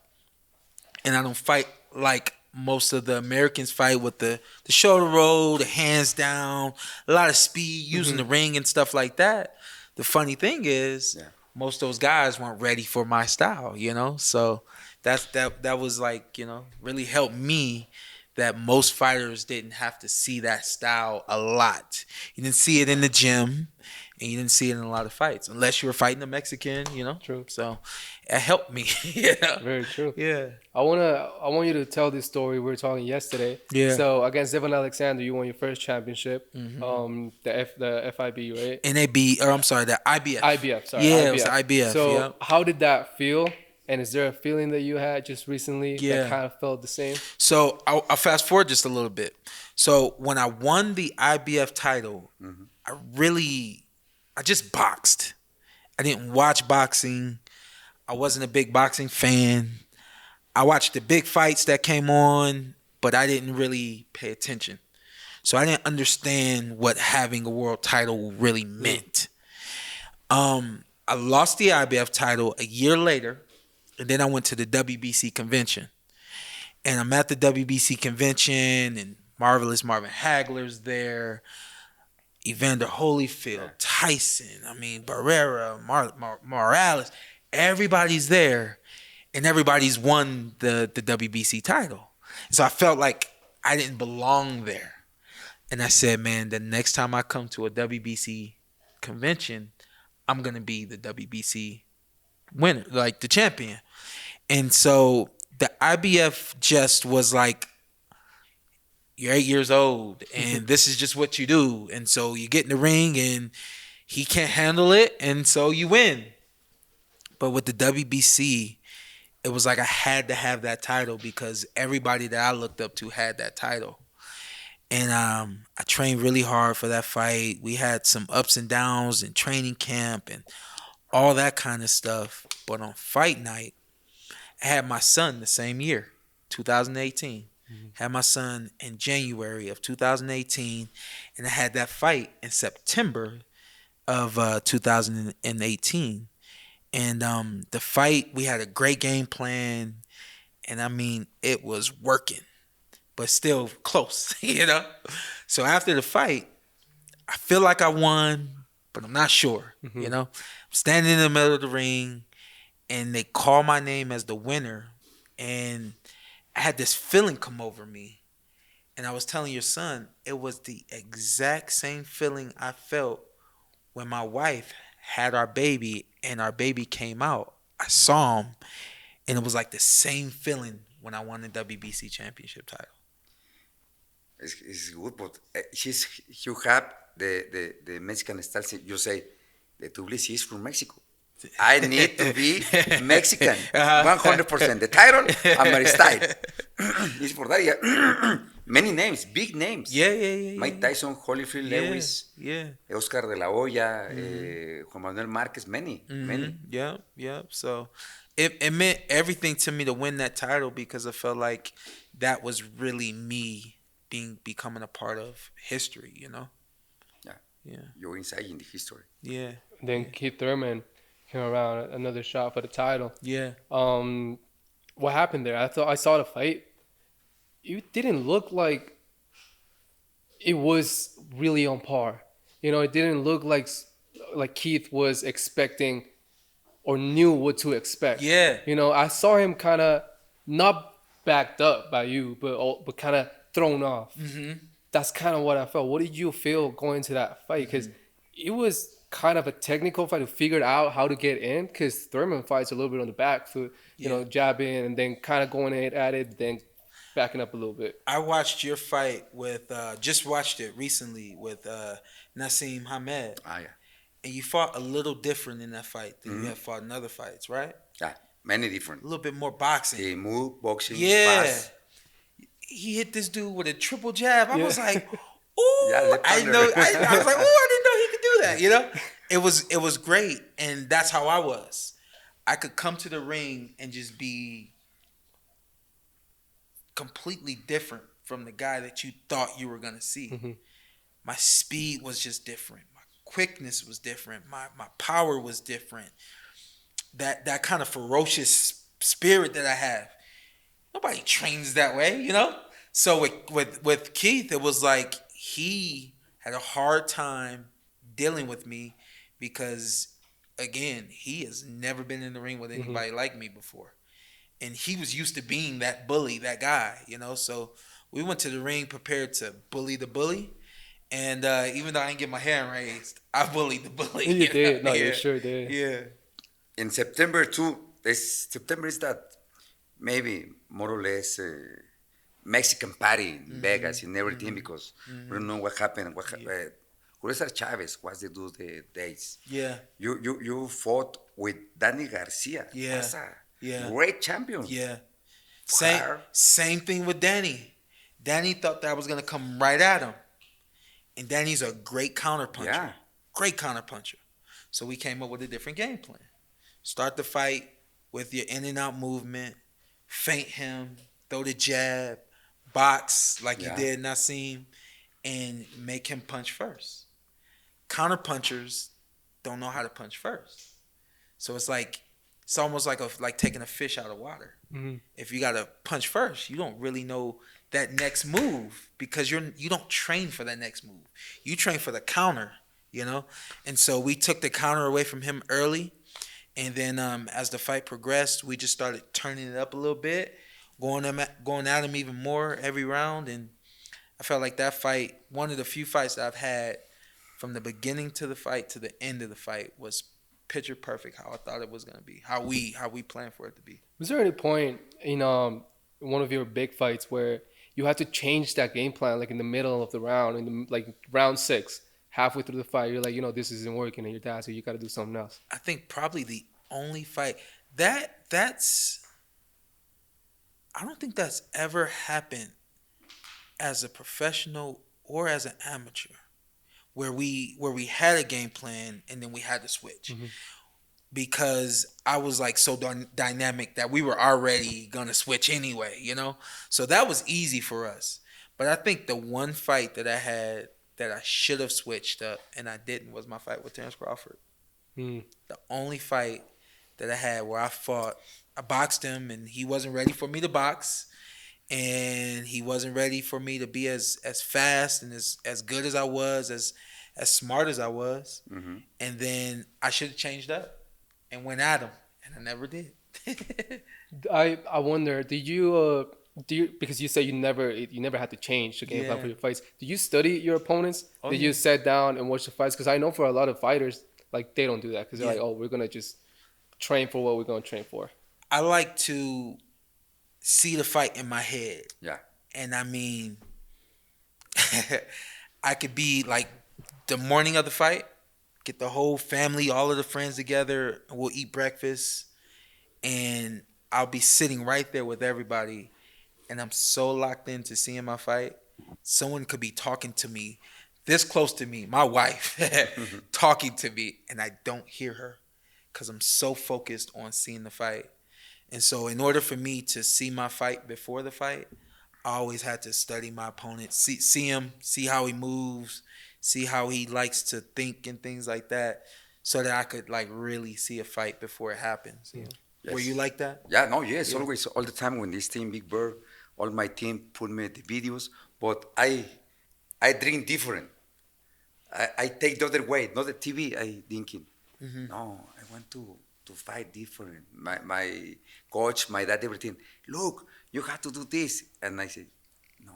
and I don't fight like most of the Americans fight with the shoulder roll, the hands down, a lot of speed, using the ring and stuff like that. The funny thing is, most of those guys weren't ready for my style, So that was like, really helped me that most fighters didn't have to see that style a lot. You didn't see it in the gym, and you didn't see it in a lot of fights, unless you were fighting a Mexican, True. So it helped me. Very true. Yeah. I want you to tell this story. We were talking yesterday. Yeah. So against Devon Alexander, you won your first championship. The FIB, right? The IBF. IBF, sorry. Yeah, IBF. it was IBF. So how did that feel? And is there a feeling that you had just recently that kind of felt the same? So I'll fast forward just a little bit. So when I won the IBF title, I just boxed. I didn't watch boxing. I wasn't a big boxing fan. I watched the big fights that came on, but I didn't really pay attention. So I didn't understand what having a world title really meant. I lost the IBF title a year later, and then I went to the WBC convention. And I'm at the WBC convention, and Marvelous Marvin Hagler's there, Evander Holyfield, Tyson, Barrera, Morales. Everybody's there, and everybody's won the WBC title. So I felt like I didn't belong there. And I said, man, the next time I come to a WBC convention, I'm going to be the WBC winner, like the champion. And so the IBF just was like, you're 8 years old and this is just what you do. And so you get in the ring and he can't handle it. And so you win. But with the WBC, it was like I had to have that title because everybody that I looked up to had that title. And I trained really hard for that fight. We had some ups and downs in training camp and all that kind of stuff. But on fight night, I had my son the same year, 2018. Had my son in January of 2018, and I had that fight in September of 2018. And the fight, we had a great game plan, and I mean, it was working, but still close, you know? So after the fight, I feel like I won, but I'm not sure, you know? I'm standing in the middle of the ring, and they call my name as the winner, and I had this feeling come over me. And I was telling your son, it was the exact same feeling I felt when my wife had our baby and our baby came out. I saw him, and it was like the same feeling when I won the WBC championship title. It's good, but you have the Mexican style. You say, the Tbilisi is from Mexico. I need to be Mexican, 100%. The title, I'm my style. It's for that. Yeah. Many names, big names. Yeah. Mike Tyson, Holyfield, Lewis, Oscar de la Hoya, Juan Manuel Márquez, many. Yeah. So it meant everything to me to win that title because I felt like that was really me becoming a part of history, you know? Yeah. You're inside in the history. Yeah. Then Keith Thurman came around, another shot for the title. Yeah. What happened there? I saw the fight. It didn't look like it was really on par. You know, it didn't look like Keith was expecting or knew what to expect. Yeah. You know, I saw him kind of not backed up by you, but kind of thrown off. That's kind of what I felt. What did you feel going to that fight? Because it was kind of a technical fight to figure out how to get in, because Thurman fights a little bit on the back foot, you know, jabbing and then kind of going at it, then backing up a little bit. I watched your fight with, just watched it recently with Nassim Hamed. Ah, yeah. And you fought a little different in that fight than you have fought in other fights, right? Yeah, many different. A little bit more boxing. The move, boxing, pass. He hit this dude with a triple jab. I was like, ooh, Yeah, I was like, ooh, I didn't know he could do that, you know? It was great, and that's how I was. I could come to the ring and just be completely different from the guy that you thought you were going to see. My speed was just different. My quickness was different. My power was different. That kind of ferocious spirit that I have. Nobody trains that way, you know? So with Keith, it was like he had a hard time dealing with me because, again, he has never been in the ring with anybody like me before. And he was used to being that bully, that guy, you know? So we went to the ring prepared to bully the bully. And even though I didn't get my hand raised, I bullied the bully. You did. No, you sure did. Yeah. In September, too, September is that maybe more or less Mexican party in Vegas and everything because we don't know what happened. Julio Chavez was those days. Yeah. You fought with Danny Garcia. Yeah. That's a great champion. Yeah. Same thing with Danny. Danny thought that I was going to come right at him. And Danny's a great counterpuncher. Yeah. Great counterpuncher. So we came up with a different game plan. Start the fight with your in and out movement, feint him, throw the jab, box like you did Nassim, and make him punch first. Counterpunchers don't know how to punch first. So it's almost like taking a fish out of water. If you got to punch first, you don't really know that next move because you don't train for that next move. You train for the counter, you know? And so we took the counter away from him early. And then as the fight progressed, we just started turning it up a little bit, going at him even more every round. And I felt like that fight, one of the few fights that I've had from the beginning to the fight to the end of the fight, was picture perfect how I thought it was gonna be. How we planned for it to be. Was there any point in one of your big fights where you had to change that game plan, like in the middle of the round, like round 6, halfway through the fight, you're like, this isn't working, and your dad said you got to do something else? I think probably the only fight that's I don't think that's ever happened as a professional or as an amateur, where we had a game plan and then we had to switch. Mm-hmm. Because I was like so dynamic that we were already gonna switch anyway, So that was easy for us. But I think the one fight that I had that I should have switched up and I didn't was my fight with Terrence Crawford. The only fight that I had where I boxed him and he wasn't ready for me to box, and he wasn't ready for me to be as fast and as good as I was, as smart as I was. Mm-hmm. And then I should have changed up and went at him, and I never did. I wonder, did you because you said you never had to change the game plan for your fights. Did you study your opponents? Did you sit down and watch the fights? Because I know for a lot of fighters, like, they don't do that because they're like, oh, we're gonna just train for what we're gonna train for. I like to see the fight in my head. Yeah. And I mean, I could be like the morning of the fight, get the whole family, all of the friends together, and we'll eat breakfast, and I'll be sitting right there with everybody, and I'm so locked into seeing my fight. Someone could be talking to me this close to me, my wife, talking to me, and I don't hear her because I'm so focused on seeing the fight. And so in order for me to see my fight before the fight, I always had to study my opponent, see him, see how he moves, see how he likes to think and things like that, so that I could like really see a fight before it happens. Yes. Were you like that? Yeah, no, yes, yeah. Always, all the time when this team, Big Bird, all my team put me the videos, but I drink different. I take the other way, not the TV. I thinking, no, I want to fight different. My coach, my dad, everything. Look, you have to do this, and I say, no,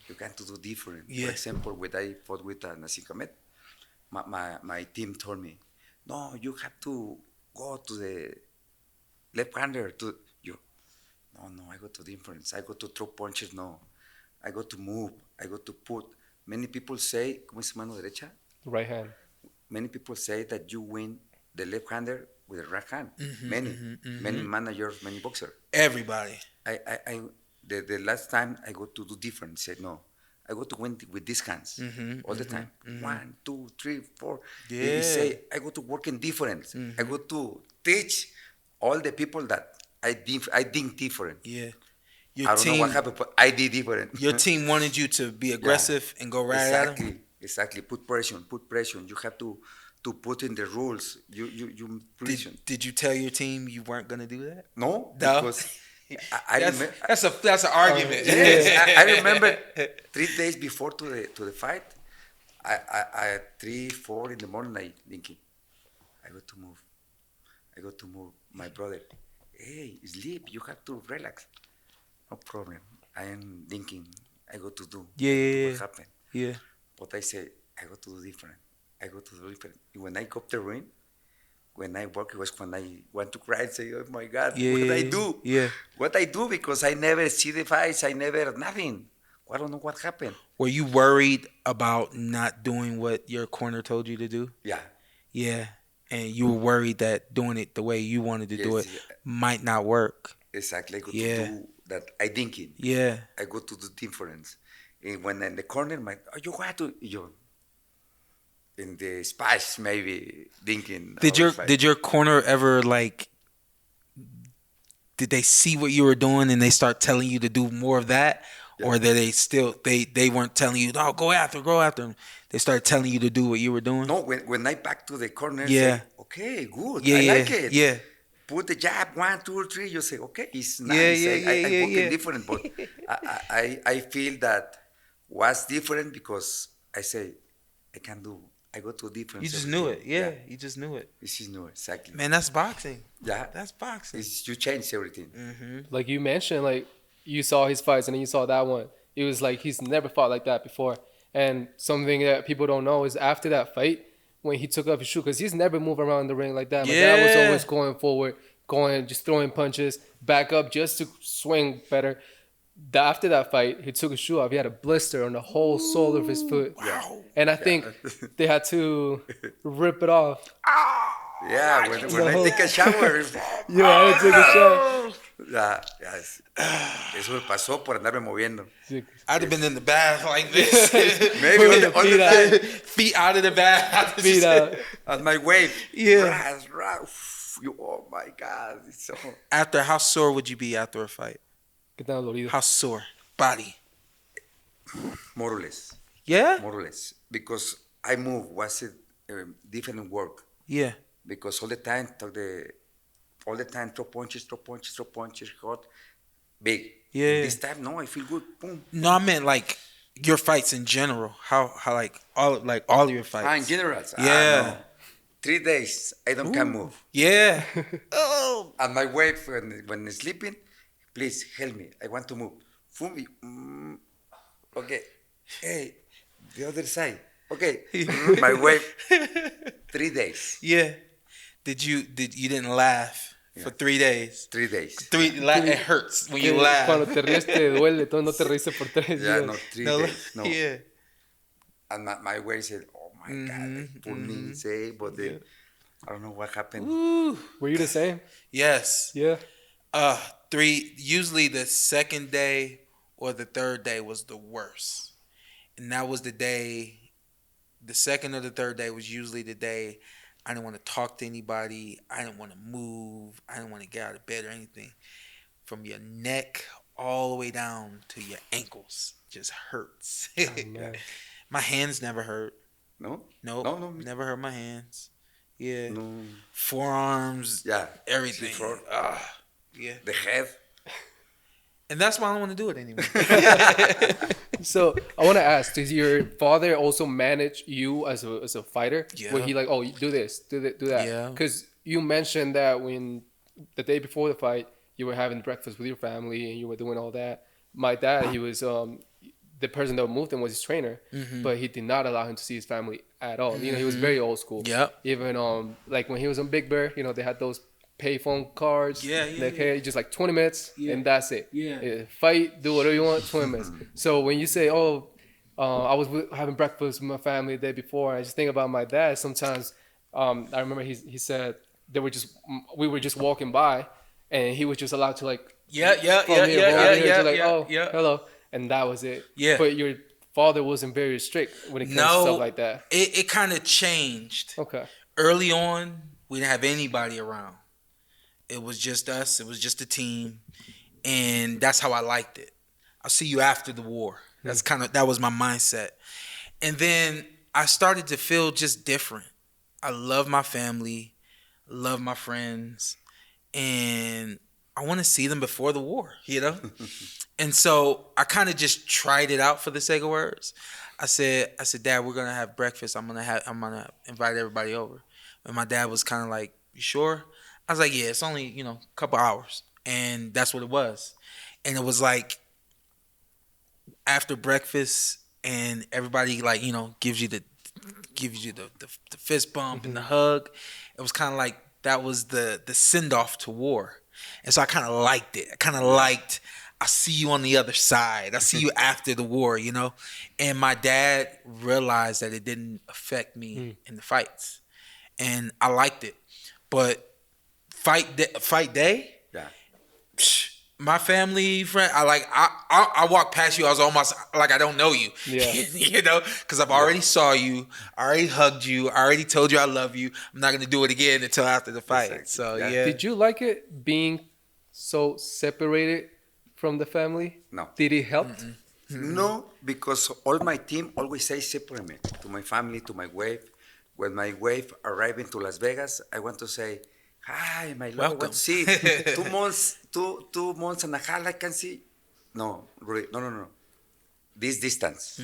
you got to do different. Yeah. For example, when I fought with Nassim Hamed, my team told me, no, you have to go to the left-hander. No, I go to difference. I go to throw punches, no. I go to move. I go to put. Many people say, ¿cómo es mano derecha? Right hand. Many people say that you win the left-hander with the right hand. Many managers, many boxers. Everybody. The last time I go to do different, said no. I go to win with these hands all the time. 1, 2, 3, 4. Yeah. They say I go to work in different. I go to teach all the people that I think different. Yeah. I don't know what happened, but I did different. Your team wanted you to be aggressive and go right at them? Exactly. Put pressure. You have to put in the rules. You Did you tell your team you weren't going to do that? No. Because that's an argument. Yes, I remember 3 days before to the fight, I at 3, 4 in the morning, I thinking, I got to move. My brother, hey, sleep. You have to relax. No problem. I am thinking, I got to do what happened. Yeah. But I say, I got to do different. When I go up the ring, when I work, it was when I want to cry and say, oh my God, what did I do? Yeah. What I do, because I never see the fights, nothing. I don't know what happened. Were you worried about not doing what your corner told you to do? Yeah. Yeah. And you were worried that doing it the way you wanted to do it might not work. Exactly. I got to do that. I thinking. Yeah. I go to the difference. And when in the corner, you have to, in the spice maybe thinking. Did your corner ever did they see what you were doing and they start telling you to do more of that? Yeah. Or did they still, they weren't telling you, no, go after them. They started telling you to do what you were doing? No, when I back to the corner, say, okay, good, I like it. Yeah. Put the jab, 1, 2, 3. You say, okay, it's nice. I work different, but I feel that was different because I say, I go to different. You just knew it. Yeah, you just knew it. This is new, exactly. Man, that's boxing. Yeah. That's boxing. You change everything. Mm-hmm. Like you mentioned, you saw his fights and then you saw that one. It was like he's never fought like that before. And something that people don't know is after that fight, when he took off his shoe, because he's never moved around the ring like that. My dad was always going forward, just throwing punches, back up just to swing better. After that fight, he took his shoe off. He had a blister on the whole sole of his foot. Wow. And I think they had to rip it off. Yeah, when I take a shower. Yeah, I took a shower. Ya, eso me pasó por andarme moviendo. I'd have been in the bath like this. Maybe on the time. Feet out of the bath. Feet out. On my wave. Yeah. Oh my God. So... After, how sore would you be after a fight? ¿Qué tan dolorido? How sore? Body. More or less. Yeah? More or less. Because I move, was it different work. Yeah. Because all the time, throw punches, hot, big. Yeah. This time, no, I feel good. Boom. No, I meant like your fights in general. How like all your fights. In general. Yeah. No. 3 days, I can't move. Yeah. Oh. And my wife, when sleeping, please help me. I want to move. Fumi. Okay. Hey, the other side. Okay. My wife. 3 days. Yeah. You didn't laugh for 3 days? 3 days. It hurts when you laugh. Cuando te ríes te duele, entonces no te reíste por 3 días. Yeah, no, 3 days. No. Yeah. And my wife said, oh my God, they put me say, but then, I don't know what happened. Ooh. Were you the same? Yes. Yeah. Usually the second day or the third day was the worst. And that was the second or the third day was usually the day I didn't want to talk to anybody. I didn't want to move. I didn't want to get out of bed or anything. From your neck all the way down to your ankles just hurts. Oh, man. My hands never hurt. No? Nope. No. Never hurt my hands. Yeah. No. Forearms. Yeah. Everything. Yeah. The head. And that's why I don't want to do it anymore. So I want to ask: does your father also manage you as a fighter? Yeah. Where he like, oh, you do this, do that. Yeah. Because you mentioned that when the day before the fight, you were having breakfast with your family and you were doing all that. My dad, he was the person that moved him was his trainer, but he did not allow him to see his family at all. You know, he was very old school. Yep. Even like when he was on Big Bear, you know, they had those payphone cards. Yeah. Just like 20 minutes and that's it. Yeah. Fight, do whatever you want, 20 minutes. So when you say, oh, I was having breakfast with my family the day before, I just think about my dad. Sometimes I remember he said we were just walking by and he was just allowed to like hello, and that was it. Yeah. But your father wasn't very strict when it comes to stuff like that. It kind of changed. Okay. Early on, we didn't have anybody around. It was just us. It was just a team, and that's how I liked it. I'll see you after the war. That was my mindset. And then I started to feel just different. I love my family, love my friends, and I want to see them before the war, you know? And so I kind of just tried it out for the sake of words. I said, Dad, we're gonna have breakfast. I'm gonna invite everybody over. And my dad was kind of like, you sure? I was like, yeah, it's only, a couple hours. And that's what it was. And it was like after breakfast and everybody like, gives you the fist bump and the hug. It was kind of like that was the send off to war. And so I kind of liked it. I see you on the other side. I see you after the war, And my dad realized that it didn't affect me in the fights. And I liked it. But fight day, yeah. My family, friend, I walk past you, I was almost like I don't know you. Yeah. Because I've already saw you, I already hugged you, I already told you I love you. I'm not going to do it again until after the fight. Exactly. So, Yeah. yeah. Did you like it being so separated from the family? No. Did it help? No, because all my team always say separate me to my family, to my wife. When my wife arriving to Las Vegas, I want to say, hi, my love, I want to see 2 months, 2 months and a half I can see. No, really, no. This distance.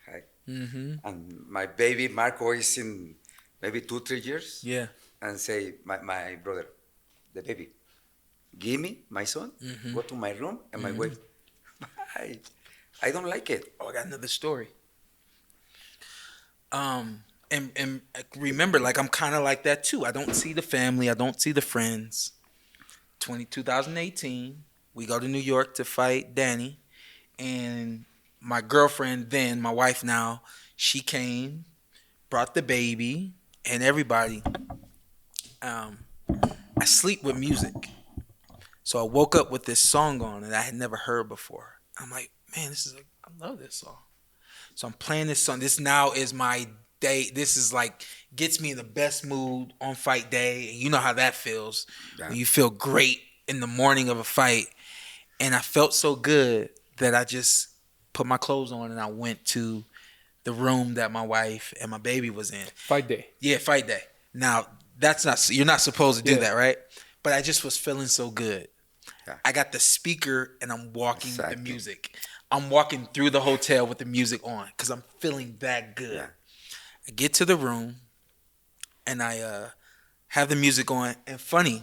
Hi. And my baby Marco is in maybe 2-3 years. Yeah. And say, my brother, the baby, give me my son, go to my room, and my wife, I don't like it. Oh, I got another story. and remember, like, I'm kind of like that too. I don't see the family. I don't see the friends. 2018, we go to New York to fight Danny, and my girlfriend then, my wife now, she came, brought the baby and everybody. I sleep with music, so I woke up with this song on that I had never heard before. I'm like, man, I love this song. So I'm playing this song. This now is my day. This is like gets me in the best mood on fight day. And you know how that feels when you feel great in the morning of a fight. And I felt so good that I just put my clothes on and I went to the room that my wife and my baby was in. Fight day. Yeah, fight day. Now, you're not supposed to do that, right? But I just was feeling so good. Yeah. I got the speaker and I'm walking with the music. I'm walking through the hotel with the music on because I'm feeling that good. Yeah. I get to the room and I have the music on. And funny,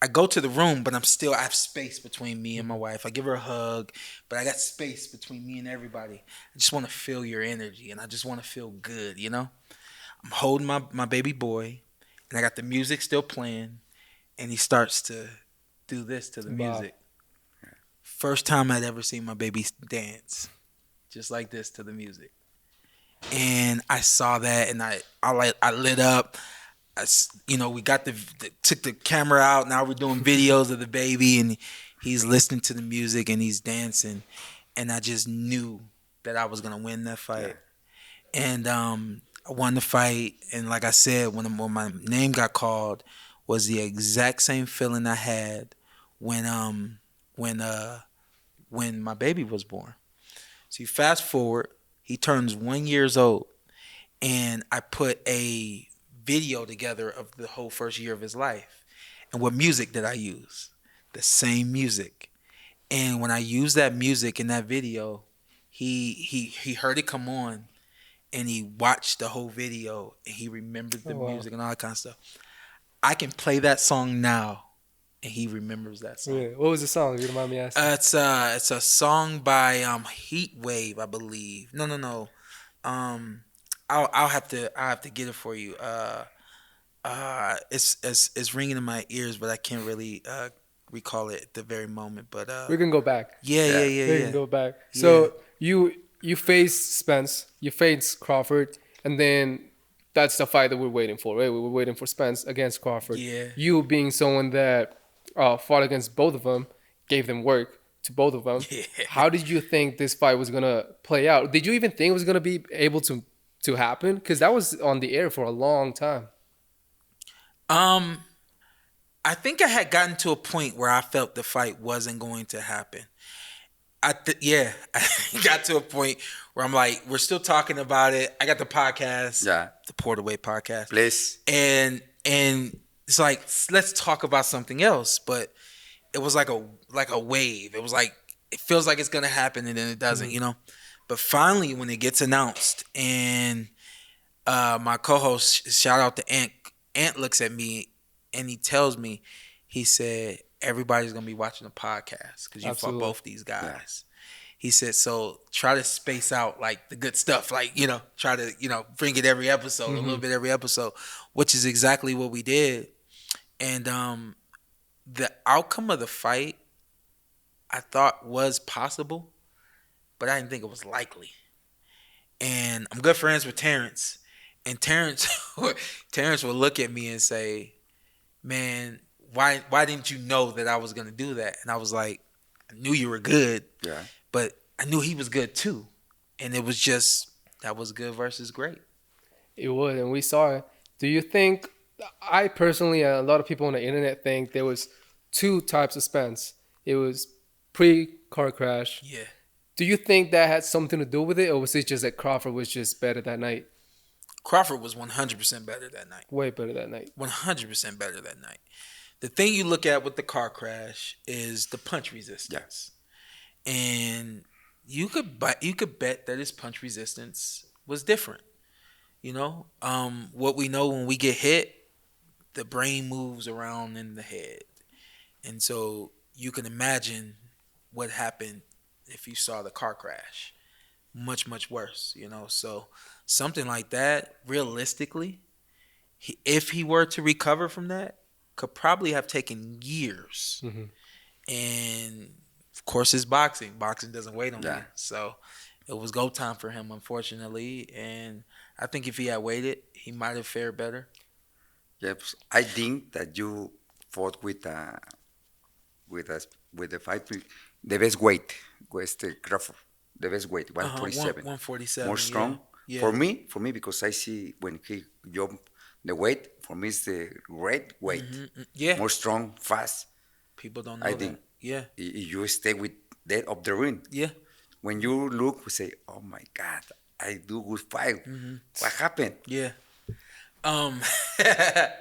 I go to the room, but I have space between me and my wife. I give her a hug, but I got space between me and everybody. I just want to feel your energy and I just want to feel good, you know? I'm holding my baby boy and I got the music still playing and he starts to do this to the music. First time I'd ever seen my baby dance just like this to the music. And I saw that and I lit up. We took the camera out. Now we're doing videos of the baby and he's listening to the music and he's dancing. And I just knew that I was going to win that fight. Yeah. And I won the fight. And like I said, when my name got called was the exact same feeling I had when my baby was born. So you fast forward, he turns 1 year old, and I put a video together of the whole first year of his life. And what music did I use? The same music. And when I used that music in that video, he heard it come on, and he watched the whole video, and he remembered the music and all that kind of stuff. I can play that song now, and he remembers that song. Yeah. What was the song? If you don't mind me asking. It's a song by Heat Wave, I believe. No. I'll have to get it for you. It's ringing in my ears, but I can't really recall it at the very moment. But we can go back. Yeah. We can go back. So you faced Spence, you faced Crawford, and then that's the fight that we're waiting for, right? We were waiting for Spence against Crawford. Yeah. You being someone that fought against both of them, gave them work to both of them. Yeah. How did you think this fight was gonna play out? Did you even think it was gonna be able to happen? Because that was on the air for a long time. I think I had gotten to a point where I felt the fight wasn't going to happen. I got to a point where I'm like, we're still talking about it. I got the podcast, the Portaway podcast, please, and it's like, let's talk about something else. But it was like a wave. It was like, it feels like it's gonna happen and then it doesn't, you know. But finally, when it gets announced, and my co-host, shout out to Ant looks at me and he tells me, he said, everybody's gonna be watching the podcast because you fought both these guys. Yeah. He said, so try to space out like the good stuff, like, you know, try to, you know, bring it every episode, a little bit every episode, which is exactly what we did. And the outcome of the fight, I thought was possible, but I didn't think it was likely. And I'm good friends with Terrence, and Terrence will look at me and say, man, why didn't you know that I was going to do that? And I was like, I knew you were good, but I knew he was good too. And it was just, that was good versus great. It was, and we saw it. Do you think, I personally, and a lot of people on the internet think there was two types of Spence. It was pre-car crash. Yeah. Do you think that had something to do with it, or was it just that Crawford was just better that night? Crawford was 100% better that night. Way better that night. 100% better that night. The thing you look at with the car crash is the punch resistance. Yeah. And you could bet that his punch resistance was different. You know, what we know, when we get hit, the brain moves around in the head. And so you can imagine what happened if you saw the car crash. Much, much worse, you know. So something like that, realistically, if he were to recover from that, could probably have taken years. Mm-hmm. And of course, it's boxing. Boxing doesn't wait on Yeah. you. So it was go time for him, unfortunately. And I think if he had waited, he might have fared better. Yes, I think that you fought with the fight the best weight was the Crawford, the best weight 147, 147. more strong. Yeah. For me, because I see when he jumped the weight, for me it's the great weight, Yeah. more strong, fast. People don't know I that. think. Yeah. You stay with that of the ring. Yeah. When you look, we say, "Oh my God, I do good fight. What happened?" Yeah.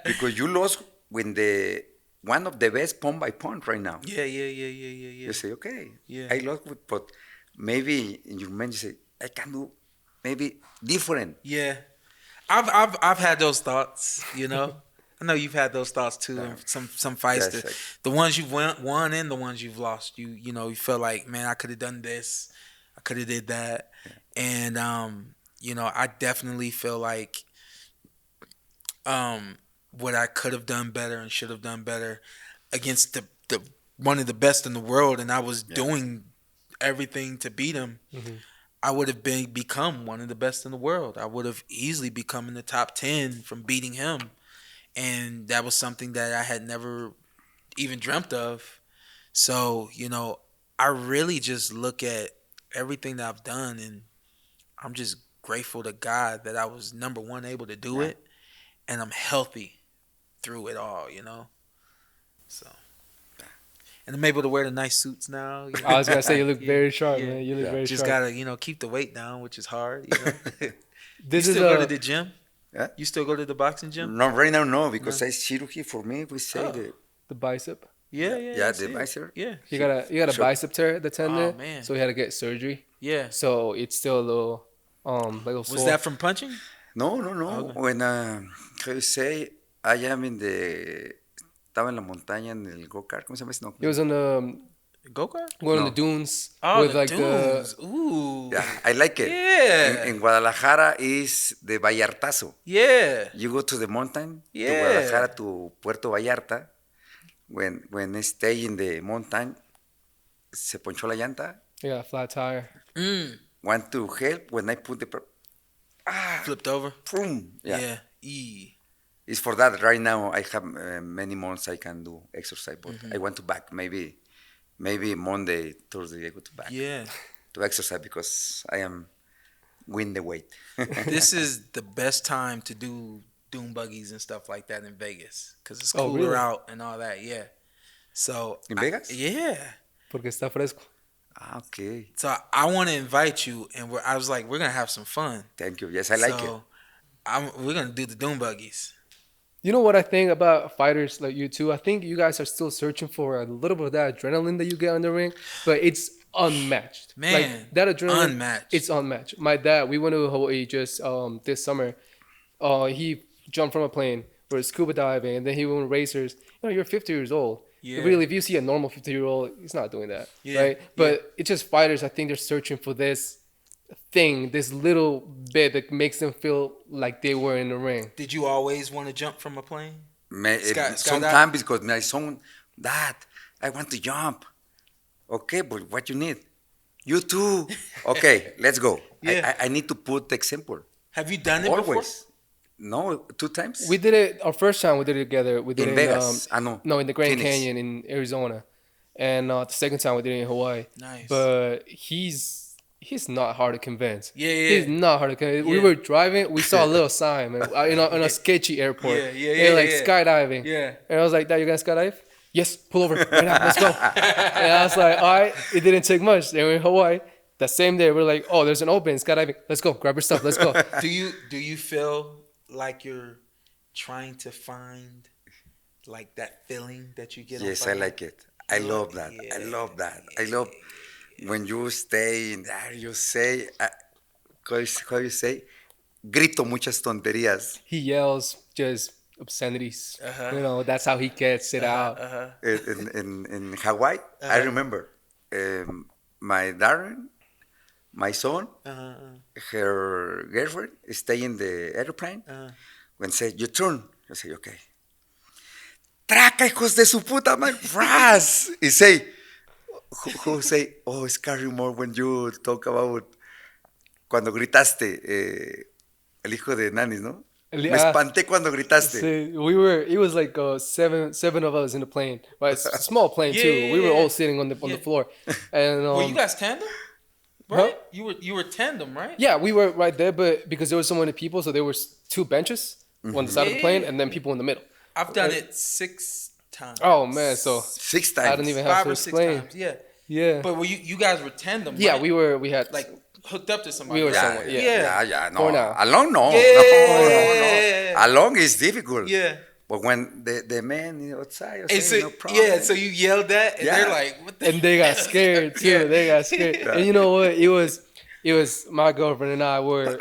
Because you lost when the one of the best pound by pound right now. Yeah. You say, okay, Yeah. I lost, but maybe in your mind you say, I can do maybe different. Yeah. I've had those thoughts, you know. I know you've had those thoughts too. Yeah. Some fights, Yes, the ones you've won and the ones you've lost. You know, you feel like, man, I could have done this, I could have did that, and you know, I definitely feel like what I could have done better and should have done better against the one of the best in the world, and I was doing everything to beat him. Mm-hmm. I would have become one of the best in the world. I would have easily become in the top 10 from beating him. And that was something that I had never even dreamt of. So, you know, I really just look at everything that I've done, and I'm just grateful to God that I was, number one, able to do it, and I'm healthy through it all, you know? So, and I'm able to wear the nice suits now. You know? I was gonna say you look very sharp, Yeah. man. You look very Just sharp. gotta, you know, keep the weight down, which is hard. You know? This you is still go to the gym? Yeah? You still go to the boxing gym? No, right now, no, because I chirurgy for me, we say the bicep. Yeah, the see it. bicep. Yeah, You got a Sure. bicep tear at the tendon, man. so he had to get surgery. yeah. So it's still a little Was sore. that from punching? No. Okay. When, how you say, I am estaba en la montaña en el go-kart, ¿cómo se llama eso? No. He was on the Go-kart? going on No. the dunes Oh, with the like dunes. Ooh. Yeah, I like it. Yeah. En Guadalajara is the Vallartazo. Yeah. You go to the mountain, to Yeah. Guadalajara, to Puerto Vallarta. When I stay in the mountain, se ponchó la llanta. he got a flat tire. Want to help when I put Flipped over? boom. Yeah. It's for that right now. I have many months I can do exercise, but I want to back. Maybe Monday, Thursday I go to back Yeah. to exercise because I am win the weight. This is the best time to do dune buggies and stuff like that in Vegas because it's Oh, cooler really? out and all that. Yeah. So In Vegas? Yeah. Porque está fresco. Okay. So I want to invite you, and I was like, we're gonna have some fun. Thank you. Yes, I like it. We're gonna do the dune buggies. You know what I think about fighters like you two? I think you guys are still searching for a little bit of that adrenaline that you get in the ring, but it's unmatched. Man, like, that adrenaline, unmatched. It's unmatched. My dad, we went to Hawaii just this summer. He jumped from a plane for scuba diving, and then he went racers. You know, you're 50 years old. Yeah. Really, if you see a normal 50-year-old, he's not doing that, Yeah, right? But it's just fighters. I think they're searching for this thing, this little bit that makes them feel like they were in the ring. Did you always want to jump from a plane? Sometimes because my son, Dad, I want to jump. Okay, but what you need? You too. Okay, let's go. Yeah. I need to put the example. Have you done it Always. before? No, 2 times. We did it our first time. We did it together. We did In it Vegas. no, in the Grand Phoenix. Canyon in Arizona, and the second time we did it in Hawaii. Nice. But he's not hard to convince. Yeah, yeah. He's not hard to convince. We Yeah. were driving. We saw a little sign, man, in a sketchy airport. Yeah, They're like yeah. skydiving. Yeah. And I was like, Dad, you're gonna skydive? Yes, pull over right now. Let's go. And I was like, all right. It didn't take much. They were in Hawaii. The same day, we're like, oh, there's an open skydiving. Let's go. Grab your stuff. Let's go. Do you feel like you're trying to find like that feeling that you get? Yes, on I fire? like it. I love that. I love that. I love when you stay in there, you say, how you say? Grito muchas tonterías. He yells just obscenities. Uh-huh. You know, that's how he gets it out. In Hawaii, I remember my Darren my son, her girlfriend, stay in the airplane. When say, your turn. I say, okay. Traca, hijos de su puta madre. Ras. Y say, who say, oh, it's scary more when you talk about, cuando gritaste, el hijo de Nanis, ¿no? Me espanté cuando gritaste. It was like seven of us in the plane. Right? It's a small plane too. We were all sitting on the floor. And were you guys tandem? Right? Huh? You were tandem, right? Yeah, we were right there, but because there were so many people, so there were two benches on the side of the plane, and then people in the middle. I've done it 6 times. Oh man, so 6 times. I don't even have 5 or 6 times. Yeah. But were you guys were tandem? Yeah, right? we had like hooked up to somebody. We were right? somewhat, yeah. No. Now. Alone, no. Yeah. No. Alone is difficult. Yeah. But when the man outside, so, no problem. Yeah, so you yelled that, and they're like, what the and they got scared too. Yeah. They got scared. And you know what? It was my girlfriend and I were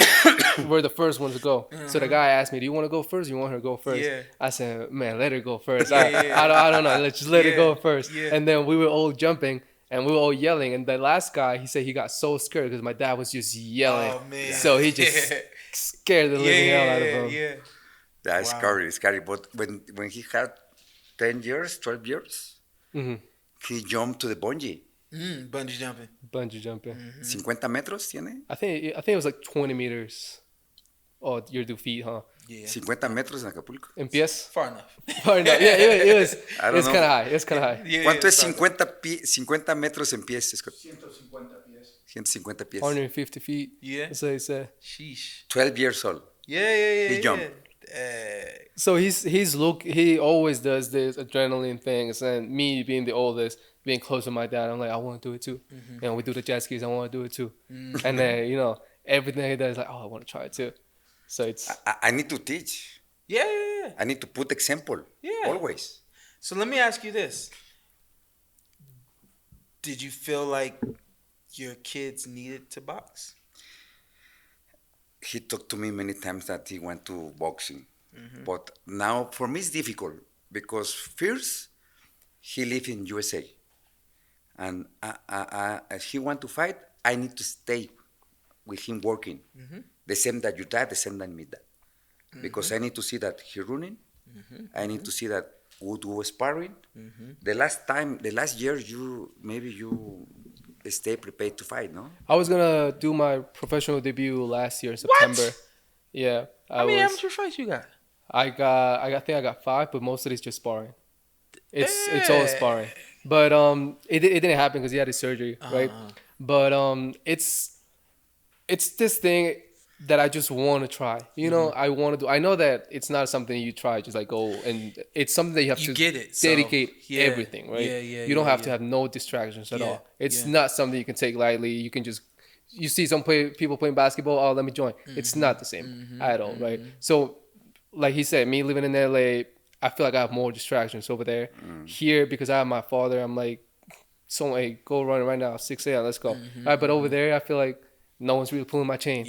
the first ones to go. So the guy asked me, "Do you want to go first? Or you want her to go first?" Yeah. I said, "Man, let her go first. I don't know. Let's just let her go first." Yeah. And then we were all jumping and we were all yelling. And the last guy, he said he got so scared because my dad was just yelling. Oh man! So he just scared the living hell out of him. Yeah. That's scary. But when he had 10 years, 12 years, he jumped to the bungee. Bungee jumping. Bungee jumping. 50 metros tiene? I think it was like 20 meters. Oh, your 2 feet, huh? Yeah. 50 metros en Acapulco. En pies? Far enough. Far enough. Yeah, it was. I don't It's know. kind of high. It's kind of high. Yeah, ¿Cuánto es 50 metros en pies, Scott? 150 pies. 150 pies. 150 feet. Yeah. That's what he said. Sheesh. 12 years old. Yeah. He jumped. So he always does this adrenaline things, and me being the oldest, being close to my dad, I'm like, I want to do it too. And we do the jet skis, I want to do it too. And then everything he does, like, oh, I want to try it too. So it's I need to teach. Yeah. I need to put example. Yeah. Always. So let me ask you this. Did you feel like your kids needed to box? He talked to me many times that he went to boxing. But now for me it's difficult because first he live in USA. And as he want to fight, I need to stay with him working. The same that you dad, the same that me dad. Because I need to see that he running. I need to see that we do sparring. The last year, you stay prepared to fight, no? I was gonna do my professional debut last year in September. What? Yeah, How many amateur fights you got? I think I got 5, but most of it's just sparring. It's all sparring. But it didn't happen because he had his surgery, right? But it's this thing that I just want to try. I want to do. I know that it's not something you try just like go, and it's something that you have to dedicate everything, right? Yeah. You don't have to have no distractions at all. It's not something you can take lightly. You can just see some people playing basketball. Oh, let me join. It's not the same at all, right? So, like he said, me living in LA, I feel like I have more distractions over there. Here, because I have my father, I'm like, hey, go run right now, 6 a.m. Let's go. Right, but over there, I feel like no one's really pulling my chain.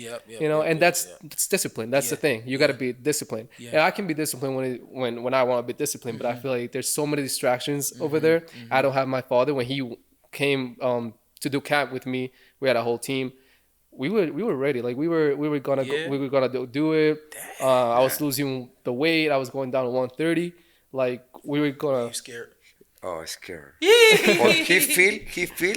That's discipline. That's the thing. You got to be disciplined. And I can be disciplined when I want to be disciplined, but I feel like there's so many distractions over there. I don't have my father. When he came to do camp with me, we had a whole team. We were ready. Like we were gonna do it. I was losing the weight. I was going down to 130. Like we were gonna. You scared? Oh, scared. But he feel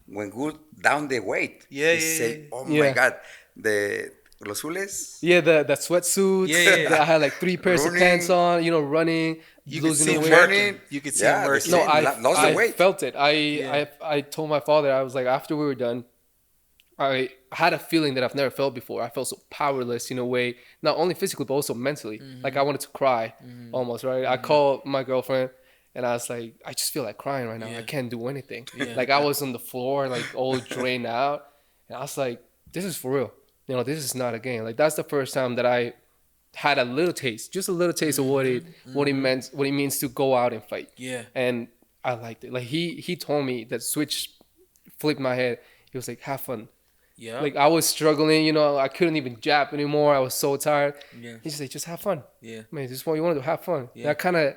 when go down the weight. Yeah. He say, oh my God, los azules. Yeah, the sweatsuits. Yeah. I had like 3 pairs of pants on. running. You losing could the see weight. working. You could see him working. No, lost the weight. Felt it. I told my father, I was like, after we were done, I had a feeling that I've never felt before. I felt so powerless in a way, not only physically, but also mentally. Like I wanted to cry almost, right? I called my girlfriend and I was like, I just feel like crying right now. I can't do anything. Like I was on the floor, like all drained out. And I was like, this is for real. This is not a game. Like that's the first time that I had a little taste, just a little taste of what it means to go out and fight. Yeah. And I liked it. Like he told me that switch flipped my head. He was like, have fun. Yeah. Like I was struggling, I couldn't even jab anymore. I was so tired. Yeah. He just like, just have fun. Yeah. Man, this is what you want to do. Have fun. Yeah. And that kind of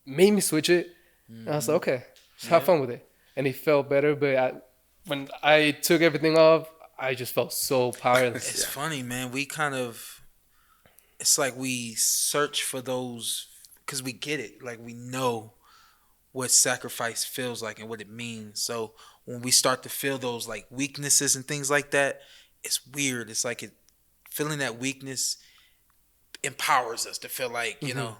made me switch it. And I was like, okay, just have fun with it. And it felt better. But when I took everything off, I just felt so powerless. It's funny, man. It's like we search for those because we get it. Like we know what sacrifice feels like and what it means. So when we start to feel those like weaknesses and things like that, it's weird. It's like feeling that weakness empowers us to feel like, you know,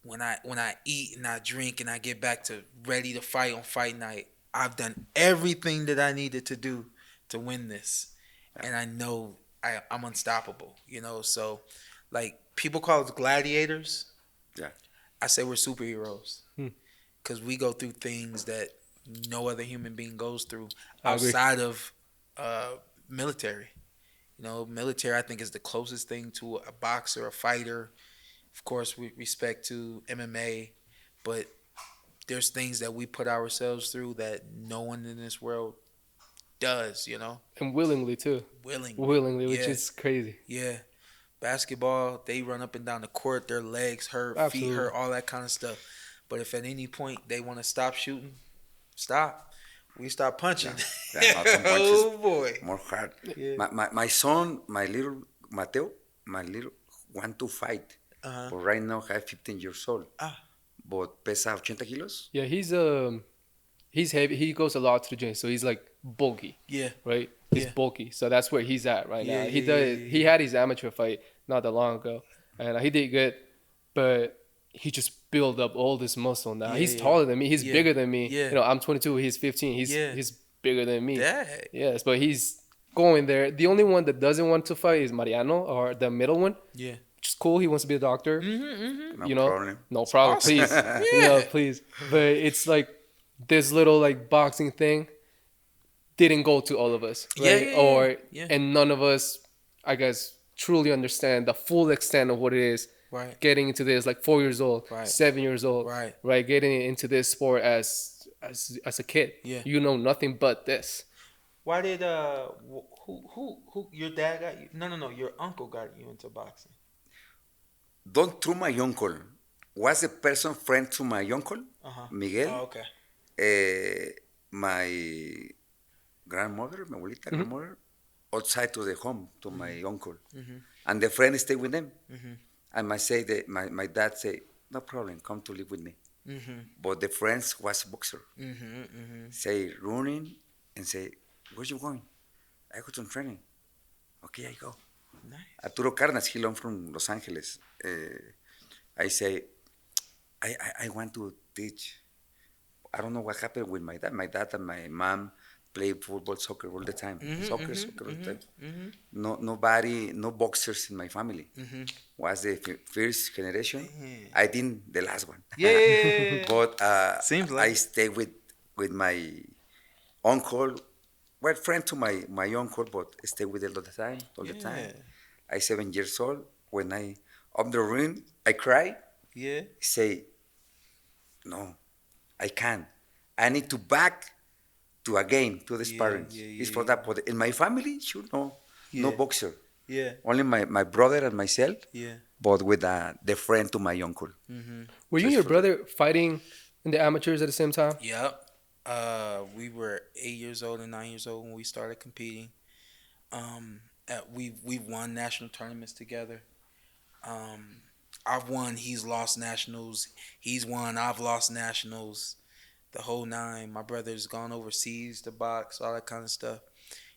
when I eat and I drink and I get back to ready to fight on fight night, I've done everything that I needed to do to win this. And I know I'm unstoppable, you know. So like people call us gladiators. Yeah. I say we're superheroes. Because we go through things that no other human being goes through outside of military. You know, military I think is the closest thing to a boxer, a fighter. Of course, with respect to MMA, but there's things that we put ourselves through that no one in this world does, you know. And willingly too. Willingly, which is crazy. Yeah. Basketball, they run up and down the court, their legs hurt, feet hurt, all that kind of stuff. But if at any point they want to stop shooting, stop. We stop punching. Yeah, not some punches, oh boy. more hard. Yeah. My son, my little Mateo, want to fight. But right now, he's 15 years old. But pesa 80 kilos. Yeah, he's heavy. He goes a lot to the gym, so he's like bulky. Yeah. Right? He's bulky. So that's where he's at right now. Yeah, He had his amateur fight not that long ago, and he did good, but he just built up all this muscle now. He's taller than me. He's bigger than me. Yeah. You know, I'm 22. He's 15. He's bigger than me. Dang. Yes, but he's going there. The only one that doesn't want to fight is Mariano, or the middle one. Yeah. Which is cool. He wants to be a doctor. No problem. No problem. awesome. Please. You know, please. But it's like this little like boxing thing didn't go to all of us. Right? And none of us, I guess, truly understand the full extent of what it is. Right. Getting into this like 4 years old, 7 years old, right? Getting into this sport as a kid, you know nothing but this. Why did who your dad got you? No, your uncle got you into boxing. Don't through my uncle. Was a person friend to my uncle, Miguel. Oh, okay. My grandmother, my abuelita grandmother, outside to the home to my uncle, and the friend stay with them. And my dad say, no problem, come to live with me. But the friends was boxer. Say running and say, where you going? I go to training. Okay, I go. Nice. Arturo Carnas, he learned from Los Angeles. I say, I want to teach. I don't know what happened with my dad. My dad and my mom play football, soccer all the time. Soccer all the time. No boxers in my family. Was the first generation. I didn't the last one. Yeah. But Seems like I stay with my uncle. Well, friend to my uncle, but stay with him all the time. I 7 years old. When I up the ring, I cry. Yeah. Say, no, I can't. I need to back to a game, to the sparring. It's for that. But in my family, sure, no boxer. Yeah. Only my brother and myself. Yeah. But with the friend to my uncle. Were you and your brother fighting in the amateurs at the same time? Yep. We were 8 years old and 9 years old when we started competing. We won national tournaments together. I've won. He's lost nationals. He's won. I've lost nationals. The whole nine. My brother's gone overseas to box, all that kind of stuff.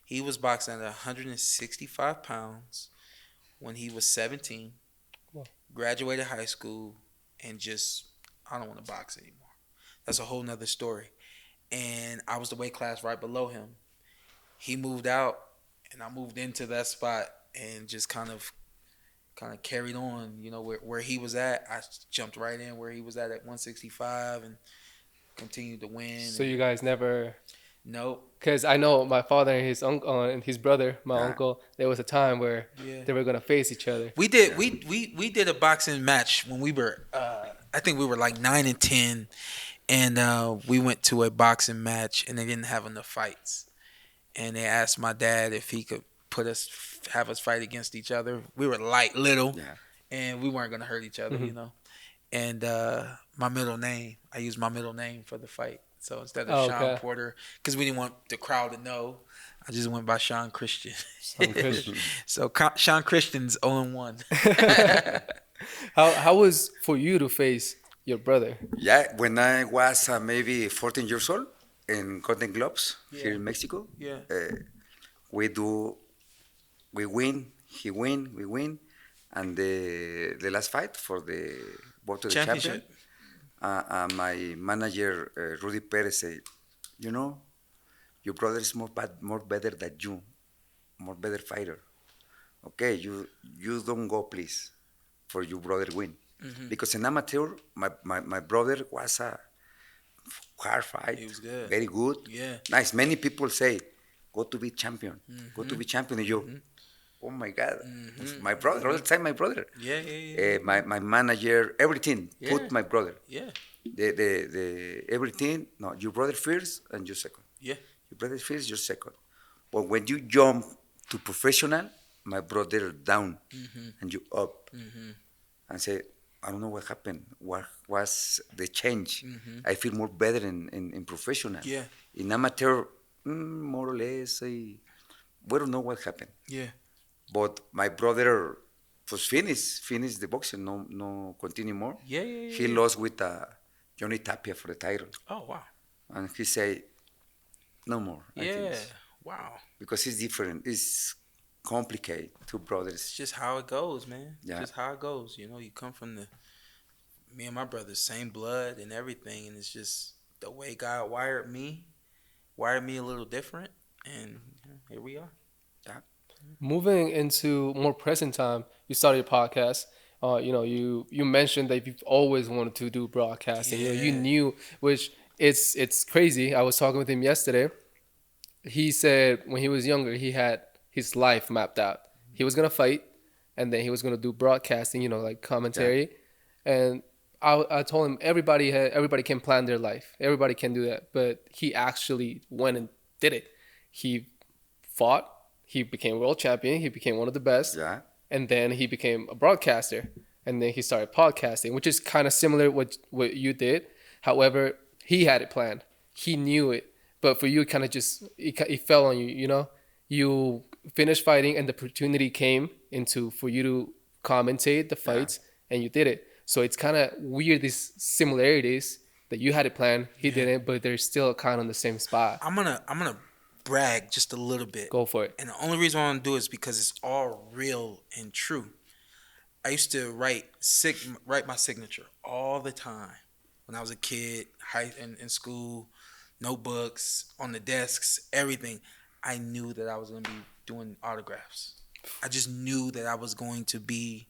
He was boxing at 165 pounds when he was 17. Wow. Graduated high school and just, I don't want to box anymore. That's a whole nother story. And I was the weight class right below him. He moved out and I moved into that spot and just kind of carried on, you know, where he was at. I jumped right in where he was at 165 and continued to win. So you guys never... Nope. Because I know my father and his uncle and his brother, my uncle, there was a time where they were going to face each other. We did we did a boxing match when we were, I think we were like 9 and 10. And we went to a boxing match and they didn't have enough fights. And they asked my dad if he could have us fight against each other. We were little, and we weren't gonna hurt each other, you know. And my middle name, I used my middle name for the fight. So instead Oh, of Sean okay. Porter, because we didn't want the crowd to know, I just went by Sean Christian. Sean Christian. So Sean Christian's 0-1. How was for you to face your brother? Yeah, when I was maybe 14 years old in Golden Globes here Yeah. in Mexico, Yeah. we win, he win, we win, and the last fight for the both to the champion, Championship. my manager Rudy Perez said, you know, your brother is more better than you, more better fighter. Okay, you don't go please, for your brother win. Because in amateur, my brother was a hard fight. He was good. Very good. Yeah. Nice. Many people say, go to be champion. Go to be champion. And you, oh my God. My brother, all the time my brother. Yeah, yeah, yeah. My manager, everything, Yeah. put my brother. Yeah. The everything, no, your brother first and you second. Yeah. Your brother first, you second. But when you jump to professional, my brother down and you up. And say, I don't know what happened. What was the change? I feel more better in professional. Yeah. In amateur, more or less, we don't know what happened. Yeah. But my brother was finished the boxing, no continue more. Yeah, yeah, yeah. He lost with Johnny Tapia for the title. Oh, wow. And he said, no more. I Yeah. think. Wow. Because it's different. It's complicated. Two It's brothers. just how it goes, man. Yeah. Just how it goes. You know, you come from me and my brother, same blood and everything, and it's just the way God wired me a little different, and here we are. Moving into more present time, you started your podcast. You mentioned that you've always wanted to do broadcasting. You Yeah. knew, which it's crazy. I was talking with him yesterday. He said when he was younger, he had his life mapped out. He was gonna fight, and then he was gonna do broadcasting. Like commentary. And I told him everybody can plan their life. Everybody can do that. But he actually went and did it. He fought. He became world champion. He became one of the best. Yeah. And then he became a broadcaster. And then he started podcasting, which is kind of similar what you did. However, he had it planned. He knew it. But for you, it kind of just it fell on you. You finished fighting, and the opportunity came for you to commentate the fights, and you did it. So it's kind of weird, these similarities that you had it planned, he didn't, but they're still kind of in the same spot. I'm gonna brag just a little bit. Go for it. And the only reason I want to do it is because it's all real and true. I used to write my signature all the time when I was a kid, in school, notebooks, on the desks, everything. I knew that I was going to be doing autographs. I just knew that I was going to be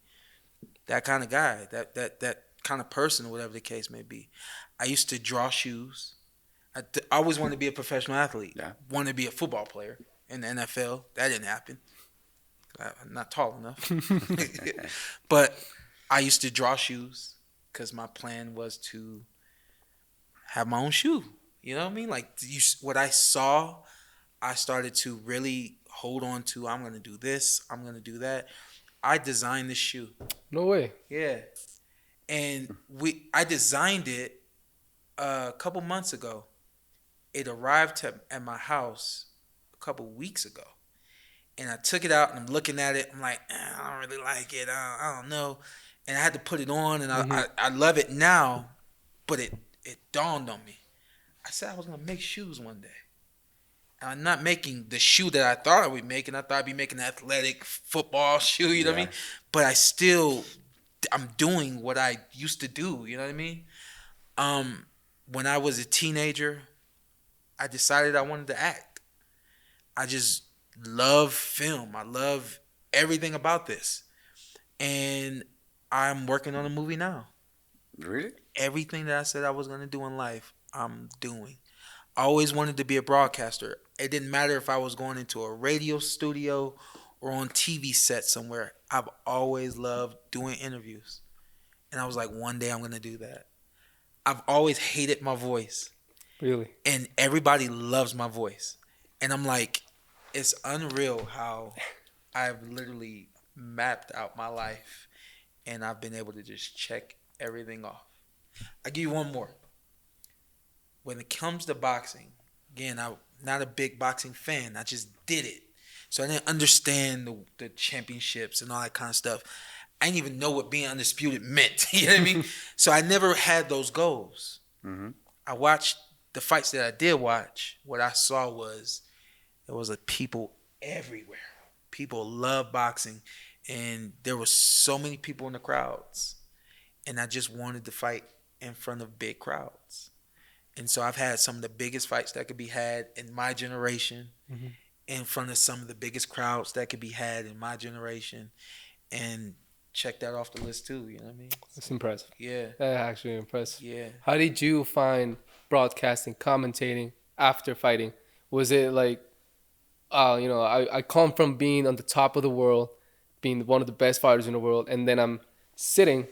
that kind of guy, that kind of person, whatever the case may be. I used to draw shoes. I always wanted to be a professional athlete. Yeah. Wanted to be a football player in the NFL. That didn't happen. I'm not tall enough. But I used to draw shoes because my plan was to have my own shoe. You know what I mean? Like what I saw, I started to really hold on to. I'm going to do this. I'm going to do that. I designed this shoe. No way. Yeah. And I designed it a couple months ago. It arrived at my house a couple weeks ago. And I took it out and I'm looking at it. I'm like, I don't really like it. I don't know. And I had to put it on, and I love it now. But it dawned on me. I said I was going to make shoes one day. And I'm not making the shoe that I thought I would be making. I thought I'd be making an athletic football shoe, you know what I mean? But I'm doing what I used to do, you know what I mean? When I was a teenager, I decided I wanted to act. I just love film. I love everything about this. And I'm working on a movie now. Really? Everything that I said I was going to do in life, I'm doing. I always wanted to be a broadcaster. It didn't matter if I was going into a radio studio or on TV set somewhere. I've always loved doing interviews. And I was like, one day I'm going to do that. I've always hated my voice. Really? And everybody loves my voice. And I'm like, it's unreal how I've literally mapped out my life and I've been able to just check everything off. I'll give you one more. when it comes to boxing, again, I'm not a big boxing fan. I just did it. So I didn't understand the championships and all that kind of stuff. I didn't even know what being undisputed meant. You know what I mean? So I never had those goals. Mm-hmm. I watched the fights that I did watch. What I saw was there was people everywhere. People love boxing, and there were so many people in the crowds, and I just wanted to fight in front of big crowds. And so I've had some of the biggest fights that could be had in my generation, in front of some of the biggest crowds that could be had in my generation, and check that off the list too. You know what I mean? That's impressive. Yeah. That's actually impressive. Yeah. How did you find broadcasting, commentating after fighting? Was it like, I come from being on the top of the world, being one of the best fighters in the world, and then I'm sitting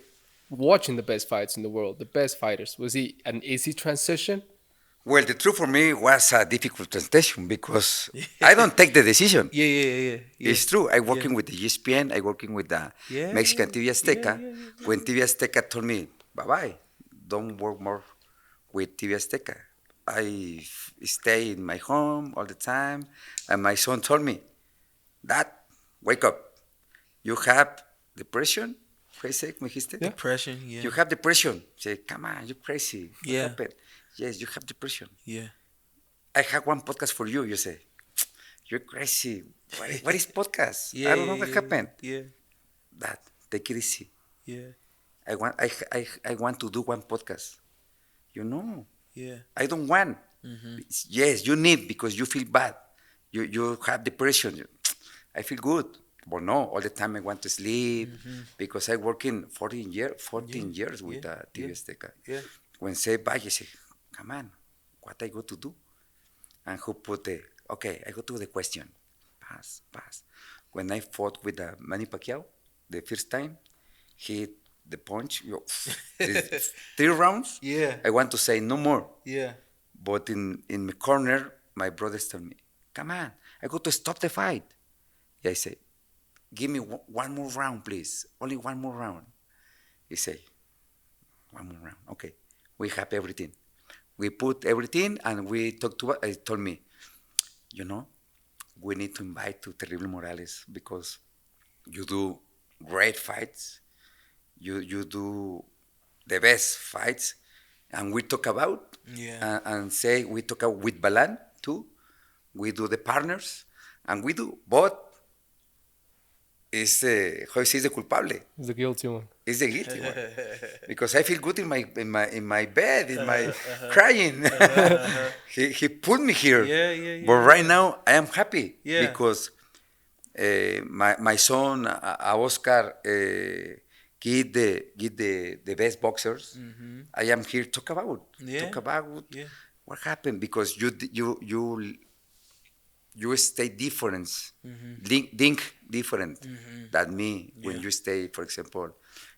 watching the best fights in the world, the best fighters. Was it an easy transition? Well, the truth for me was a difficult transition because I don't take the decision. Yeah. It's true. I'm working with the ESPN. I'm working with the Mexican TV Azteca. When TV Azteca told me, bye-bye, don't work more with TV Azteca. I stay in my home all the time. And my son told me, Dad, wake up. You have depression? Crazy, me dijiste? Depression, yeah. You have depression. Say, come on, you're crazy. What Yeah. happened? Yes, you have depression. Yeah. I have one podcast for you. You say, you're crazy. What is podcast? I don't know what happened. Yeah. Dad, take it easy. Yeah. I want to do one podcast. You know, Yeah. I don't want. Yes, you need because you feel bad. You have depression. I feel good. But no, all the time I want to sleep because I work in 14 years with TV Azteca. Yeah. When say bye, you say, come on, what I go to do? And who put okay, I go to the question. Pass. When I fought with Manny Pacquiao, the first time, he hit the punch, 3 rounds, I want to say no more. Yeah. But in my corner, my brothers tell me, come on, I go to stop the fight. I say, give me one more round, please. Only one more round. He say, one more round. Okay, we have everything. We put everything and we talked to, he told me, we need to invite to Terrible Morales because you do great fights. You do the best fights. And we talk about, and say, we talk about with Balan too. We do the partners, and we do, but is the culpable. It's the guilty one. It's the guilty one. Because I feel good in my bed, in my crying. He put me here. Yeah. But right now I am happy because my son Oscar get the best boxers. I am here talk about what happened because you stay different, think different than me. When you stay, for example,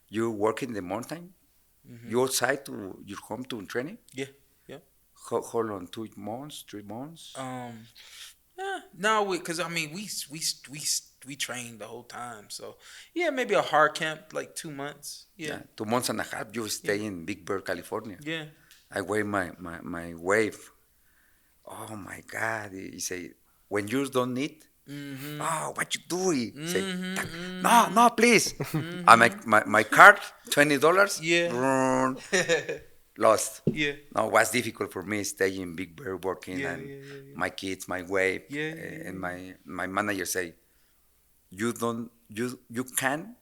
you work in the mountain, you outside to your home to training. Yeah. How long? 2 months, 3 months? No, because I mean we trained the whole time, so maybe a hard camp like 2 months. 2 months and a half. You stay in Big Bear, California. Yeah. I wear my wave. Oh my God! He say, when you don't need, what you doing? Say, no, please. I make my card, $20. Lost. No, it was difficult for me staying in Big Bear working and my kids, my wife, and my manager say, you can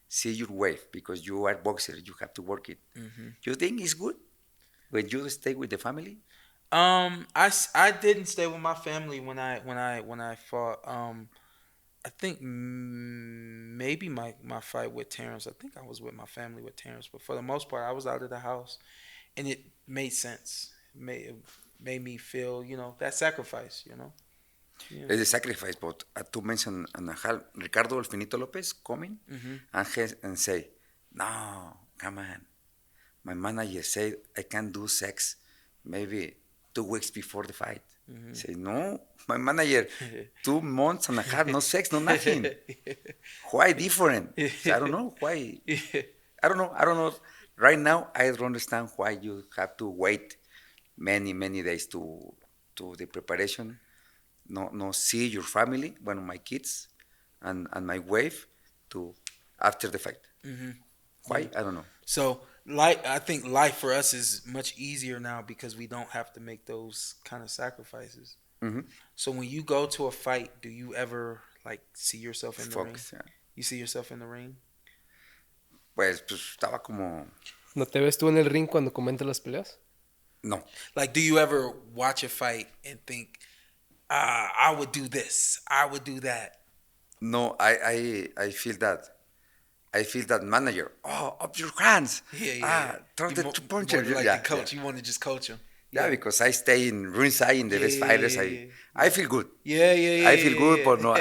see your wife because you are boxer. You have to work it. You think it's good when you stay with the family? I didn't stay with my family when I fought. I think maybe my fight with Terrence. I think I was with my family with Terrence, but for the most part, I was out of the house, and it made sense. It made me feel, that sacrifice. It's a sacrifice, but tú mentioned Ricardo El Finito Lopez coming and say, no, come on. My manager said I can do sex maybe 2 weeks before the fight. Say, no, my manager, 2 months and a half, no sex, no nothing. Why different? So I don't know why. I don't know. Right now, I don't understand why you have to wait many days to the preparation. No see your family, one of my kids, and my wife, to after the fight. Why? I don't know. So, I think life for us is much easier now because we don't have to make those kind of sacrifices. Mm-hmm. So, when you go to a fight, do you ever like see yourself in the ring? Focus. Yeah. You see yourself in the ring? Pues estaba como ¿No te ves tú en el ring cuando comentas las peleas? no. Like, do you ever watch a fight and think, I would do this, I would do that? No, I feel that. I feel that manager. Oh, up your hands. Yeah. Throw You the mo- two more punches. like Yeah, the coach. yeah. You want to just coach him. Yeah, because I stay in ringside in the best fighters. I feel good. Yeah. I feel good, but no,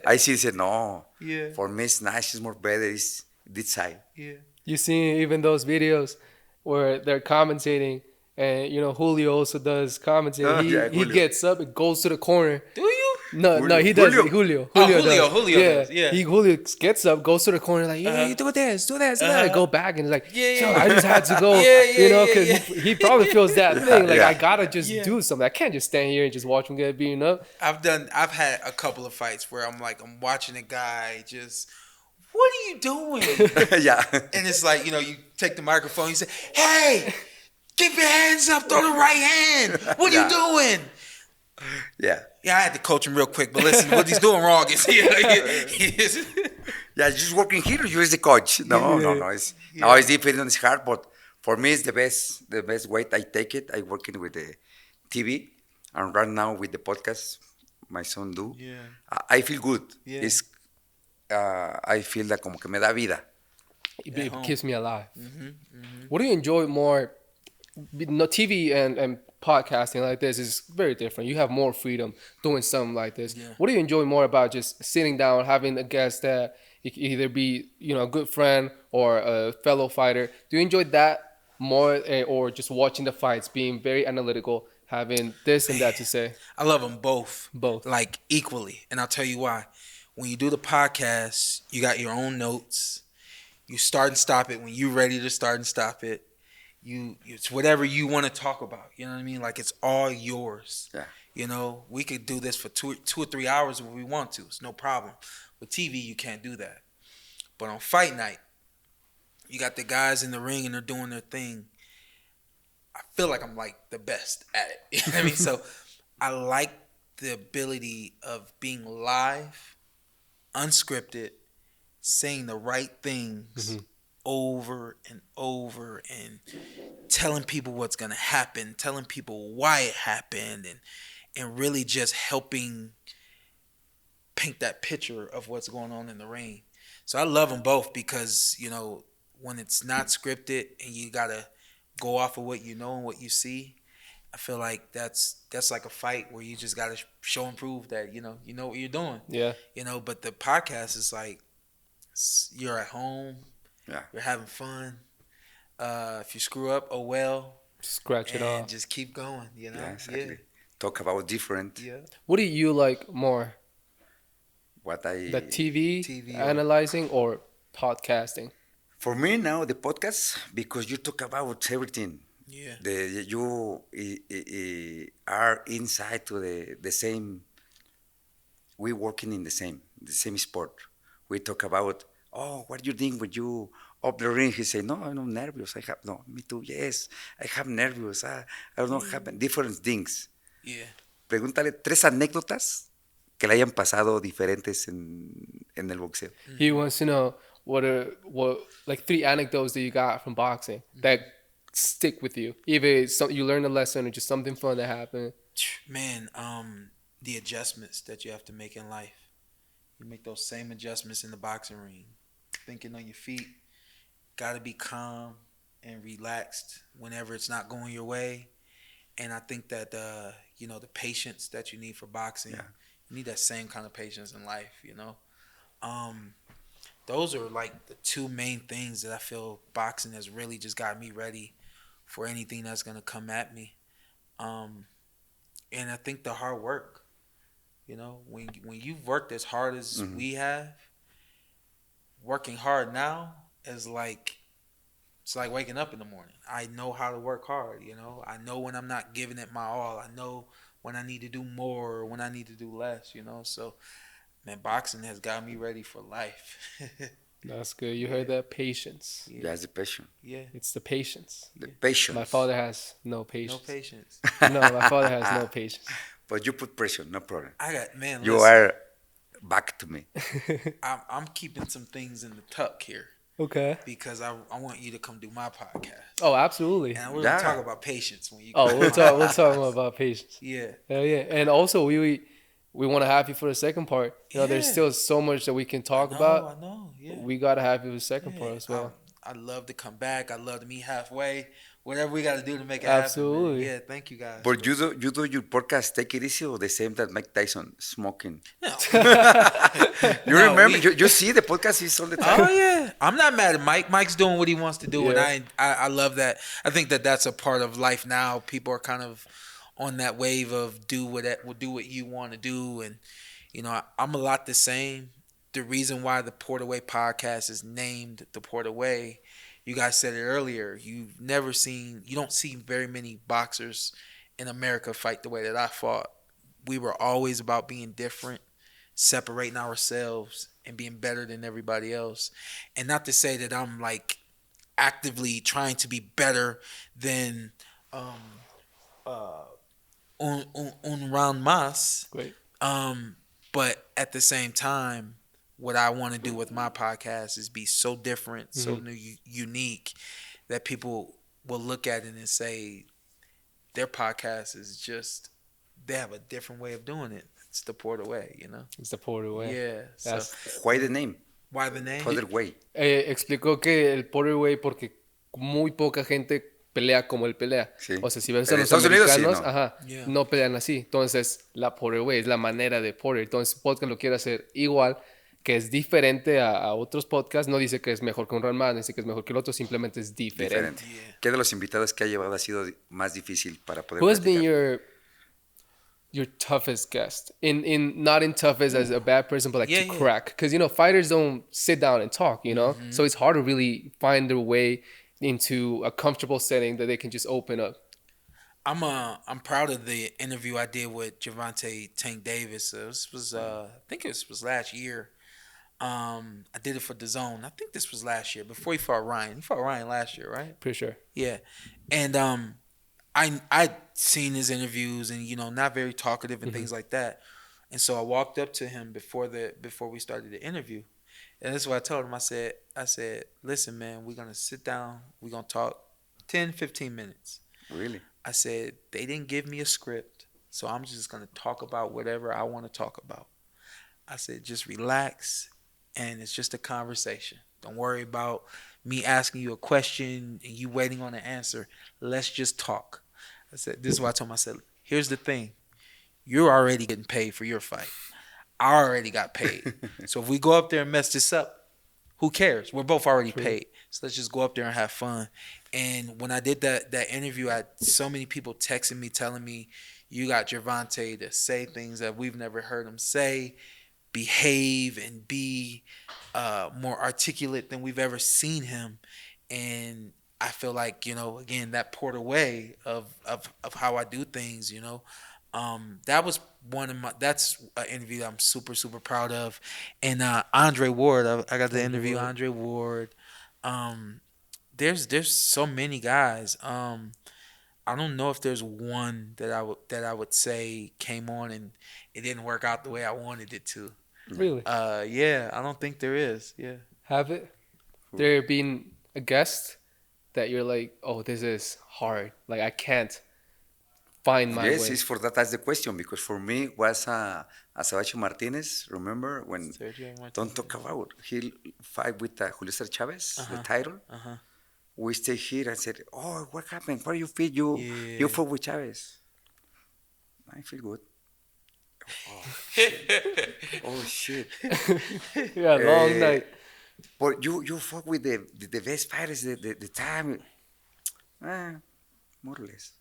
I see say no. Yeah. For me, it's nice. It's more better. It's this side. Yeah. You see even those videos where they're commentating, and Julio also does commentating. Oh, he yeah, he Julio. gets up and goes to the corner. Do you? No, he does. Julio. Julio Julio does. does, yeah. Julio gets up, goes to the corner, like, yeah, you do this, do that. Go back and like, Yeah. I just had to go, because he probably feels that thing. Like, Yeah. I gotta just Yeah. do something. I can't just stand here and just watch him get beaten up. I've had a couple of fights where I'm watching a guy just, what are you doing? Yeah. And it's like, you take the microphone, you say, hey, keep your hands up, throw the right hand. What are Yeah. you doing? Yeah. Yeah, I had to coach him real quick, but listen, what he's doing wrong is, Yeah, just working here. You is the coach. No. It's now it's different. It's hard, but for me, it's the best way. I take it. I working with the TV, and right now with the podcast, my son do. Yeah. I feel good. Yeah. It's I feel that como que me da vida. It keeps me alive. Mm-hmm. What do you enjoy more? No, TV and podcasting like this is very different. You have more freedom doing something like this. Yeah. What do you enjoy more about just sitting down, having a guest that you can either be, a good friend or a fellow fighter? Do you enjoy that more, or just watching the fights, being very analytical, having this and that to say? I love them both. Both. Like equally. And I'll tell you why. When you do the podcast, you got your own notes. You start and stop it when you're ready to start and stop it. It's whatever you want to talk about. You know what I mean? Like, it's all yours. Yeah. We could do this for 2 or 3 hours if we want to. It's no problem. With TV, you can't do that. But on fight night, you got the guys in the ring and they're doing their thing. I feel like I'm like the best at it. You know what I mean? So I like the ability of being live, unscripted, saying the right things over and over, and telling people what's going to happen, telling people why it happened, and really just helping paint that picture of what's going on in the ring. So I love them both because, when it's not scripted and you got to go off of what you know and what you see, I feel like that's like a fight where you just got to show and prove that, you know what you're doing. Yeah. But the podcast is like, you're at home. Yeah. You're having fun. If you screw up, oh well. Scratch it And off. just keep going, Yeah, exactly. Talk about different. Yeah. What do you like more? What I The TV, TV, analyzing, or podcasting? For me now the podcast, because you talk about everything. Yeah. You are inside to the same. We working in the same sport. We talk about, what do you think when you up the ring? He say, no, I'm not nervous. Me too. Yes, I have nervous. I don't know, happen different things. Yeah. Pregúntale 3 anécdotas que le hayan pasado diferentes en el boxeo. He wants to know what like 3 anecdotes that you got from boxing that stick with you. Either it's something you learned a lesson or just something fun that happened. Man, the adjustments that you have to make in life. You make those same adjustments in the boxing ring. Thinking on your feet. Got to be calm and relaxed whenever it's not going your way. And I think that, the patience that you need for boxing, you need that same kind of patience in life, Those are like the 2 main things that I feel boxing has really just got me ready for anything that's going to come at me. And I think the hard work, when you've worked as hard as we have, working hard now is like It's like waking up in the morning. I know how to work hard, you know. I know when I'm not giving it my all. I know when I need to do more or when I need to do less, you know. So, man, boxing has got me ready for life. That's good. You heard that? Patience. Yeah. That's the passion. Yeah. It's the patience. The patience. My father has no No patience. patience. No, my father has no patience. But you put pressure, no problem. I got, man, You listen, are back to me. I'm keeping some things in the tuck here Okay. because I want you to come do my podcast. Oh, absolutely. And we're Yeah. gonna talk about patience when you Oh, come we'll to my talk podcast. about patience. Yeah. Hell yeah. And also we want to have you for the second part. You know, there's Yeah. still so much that we can talk I about. know, yeah. We gotta have you for the second Yeah, part as well. I'd love to come back. I'd love to meet halfway. Whatever we got to do to make it happen. Absolutely. Man. Yeah, thank you guys. But you do your podcast, take it easy or the same that Mike Tyson smoking? No. You No, remember? we- You see the podcast is all the time. Oh yeah, I'm not mad at Mike. Mike's doing what he wants to do, Yeah. and I love that. I think that that's a part of life now. People are kind of on that wave of do what you want to do, and you know I'm a lot the same. The reason why the Port Away podcast is named the Port Away, you guys said it earlier. You don't see very many boxers in America fight the way that I fought. We were always about being different, separating ourselves and being better than everybody else. And not to say that I'm like actively trying to be better than un round más. Great. But at the same time, what I want to do with my podcast is be so different, so new, unique that people will look at it and say their podcast is just, they have a different way of doing it. It's the Port Away, you know? It's the Port Away. Yeah. So That's- Why the name? why the name? Other way. explicó que el Port Away porque muy poca gente pelea como él pelea. Sí. O sea, si ves a En los Estados Unidos, sí, americanos, no. ajá, Yeah. no pelean así. Entonces, la Port Away es la manera de Porter. Entonces, podcast lo quiere hacer igual, que es diferente a otros podcasts. No dice que es mejor que un Ranman, dice que es mejor que el otro, simplemente es diferente. Diferente. Yeah. ¿Qué de los invitados que ha llevado ha sido más difícil para poder Who has been platicar? your toughest guest? Not in toughest as a bad person, but like Yeah, to yeah. crack. Because, you know, fighters don't sit down and talk, you know? So it's hard to really find their way into a comfortable setting that they can just open up. I'm proud of the interview I did with Gervonta Tank Davis. This was I think it was last year. I did it for DAZN. I think this was last year before he fought Ryan. He fought Ryan last year, right? Pretty sure. Yeah. And I'd seen his interviews and you know not very talkative and things like that. And so I walked up to him before we started the interview. And that's what I told him. I said, "Listen, man, we're going to sit down. We're going to talk 10, 15 minutes." Really? I said, they didn't give me a script, so I'm just going to talk about whatever I want to talk about. I said, just relax, and it's just a conversation. Don't worry about me asking you a question and you waiting on an answer. Let's just talk. I said, this is what I told him. I said, here's the thing. You're already getting paid for your fight. I already got paid. So if we go up there and mess this up, who cares? We're both already paid. So let's just go up there and have fun. And when I did that interview, I had so many people texting me, telling me, you got Gervonta to say things that we've never heard him say, behave and be more articulate than we've ever seen him. And I feel like, you know, again, that Port Away of how I do things, you know, that was that's an interview that I'm super, super proud of. And Andre Ward, I got to interview Andre Ward. There's so many guys. I don't know if there's one that I would say came on and it didn't work out the way I wanted it to. Really? Yeah, I don't think there is. Yeah. Have it? There been a guest that you're like, oh, this is hard. Like, I can't find my Yes, way. it's for that. That's the question because for me was Azabache Martinez. Remember when? Sergio Martinez. Don't talk about he fight with Julio Cesar Chavez, the title. Uh-huh. We stay here and said, "Oh, what happened? Where you feel you Yeah. you fought with Chavez?" I feel good. Oh shit! Yeah, long night. But you fought with the best fighters the time. More or less.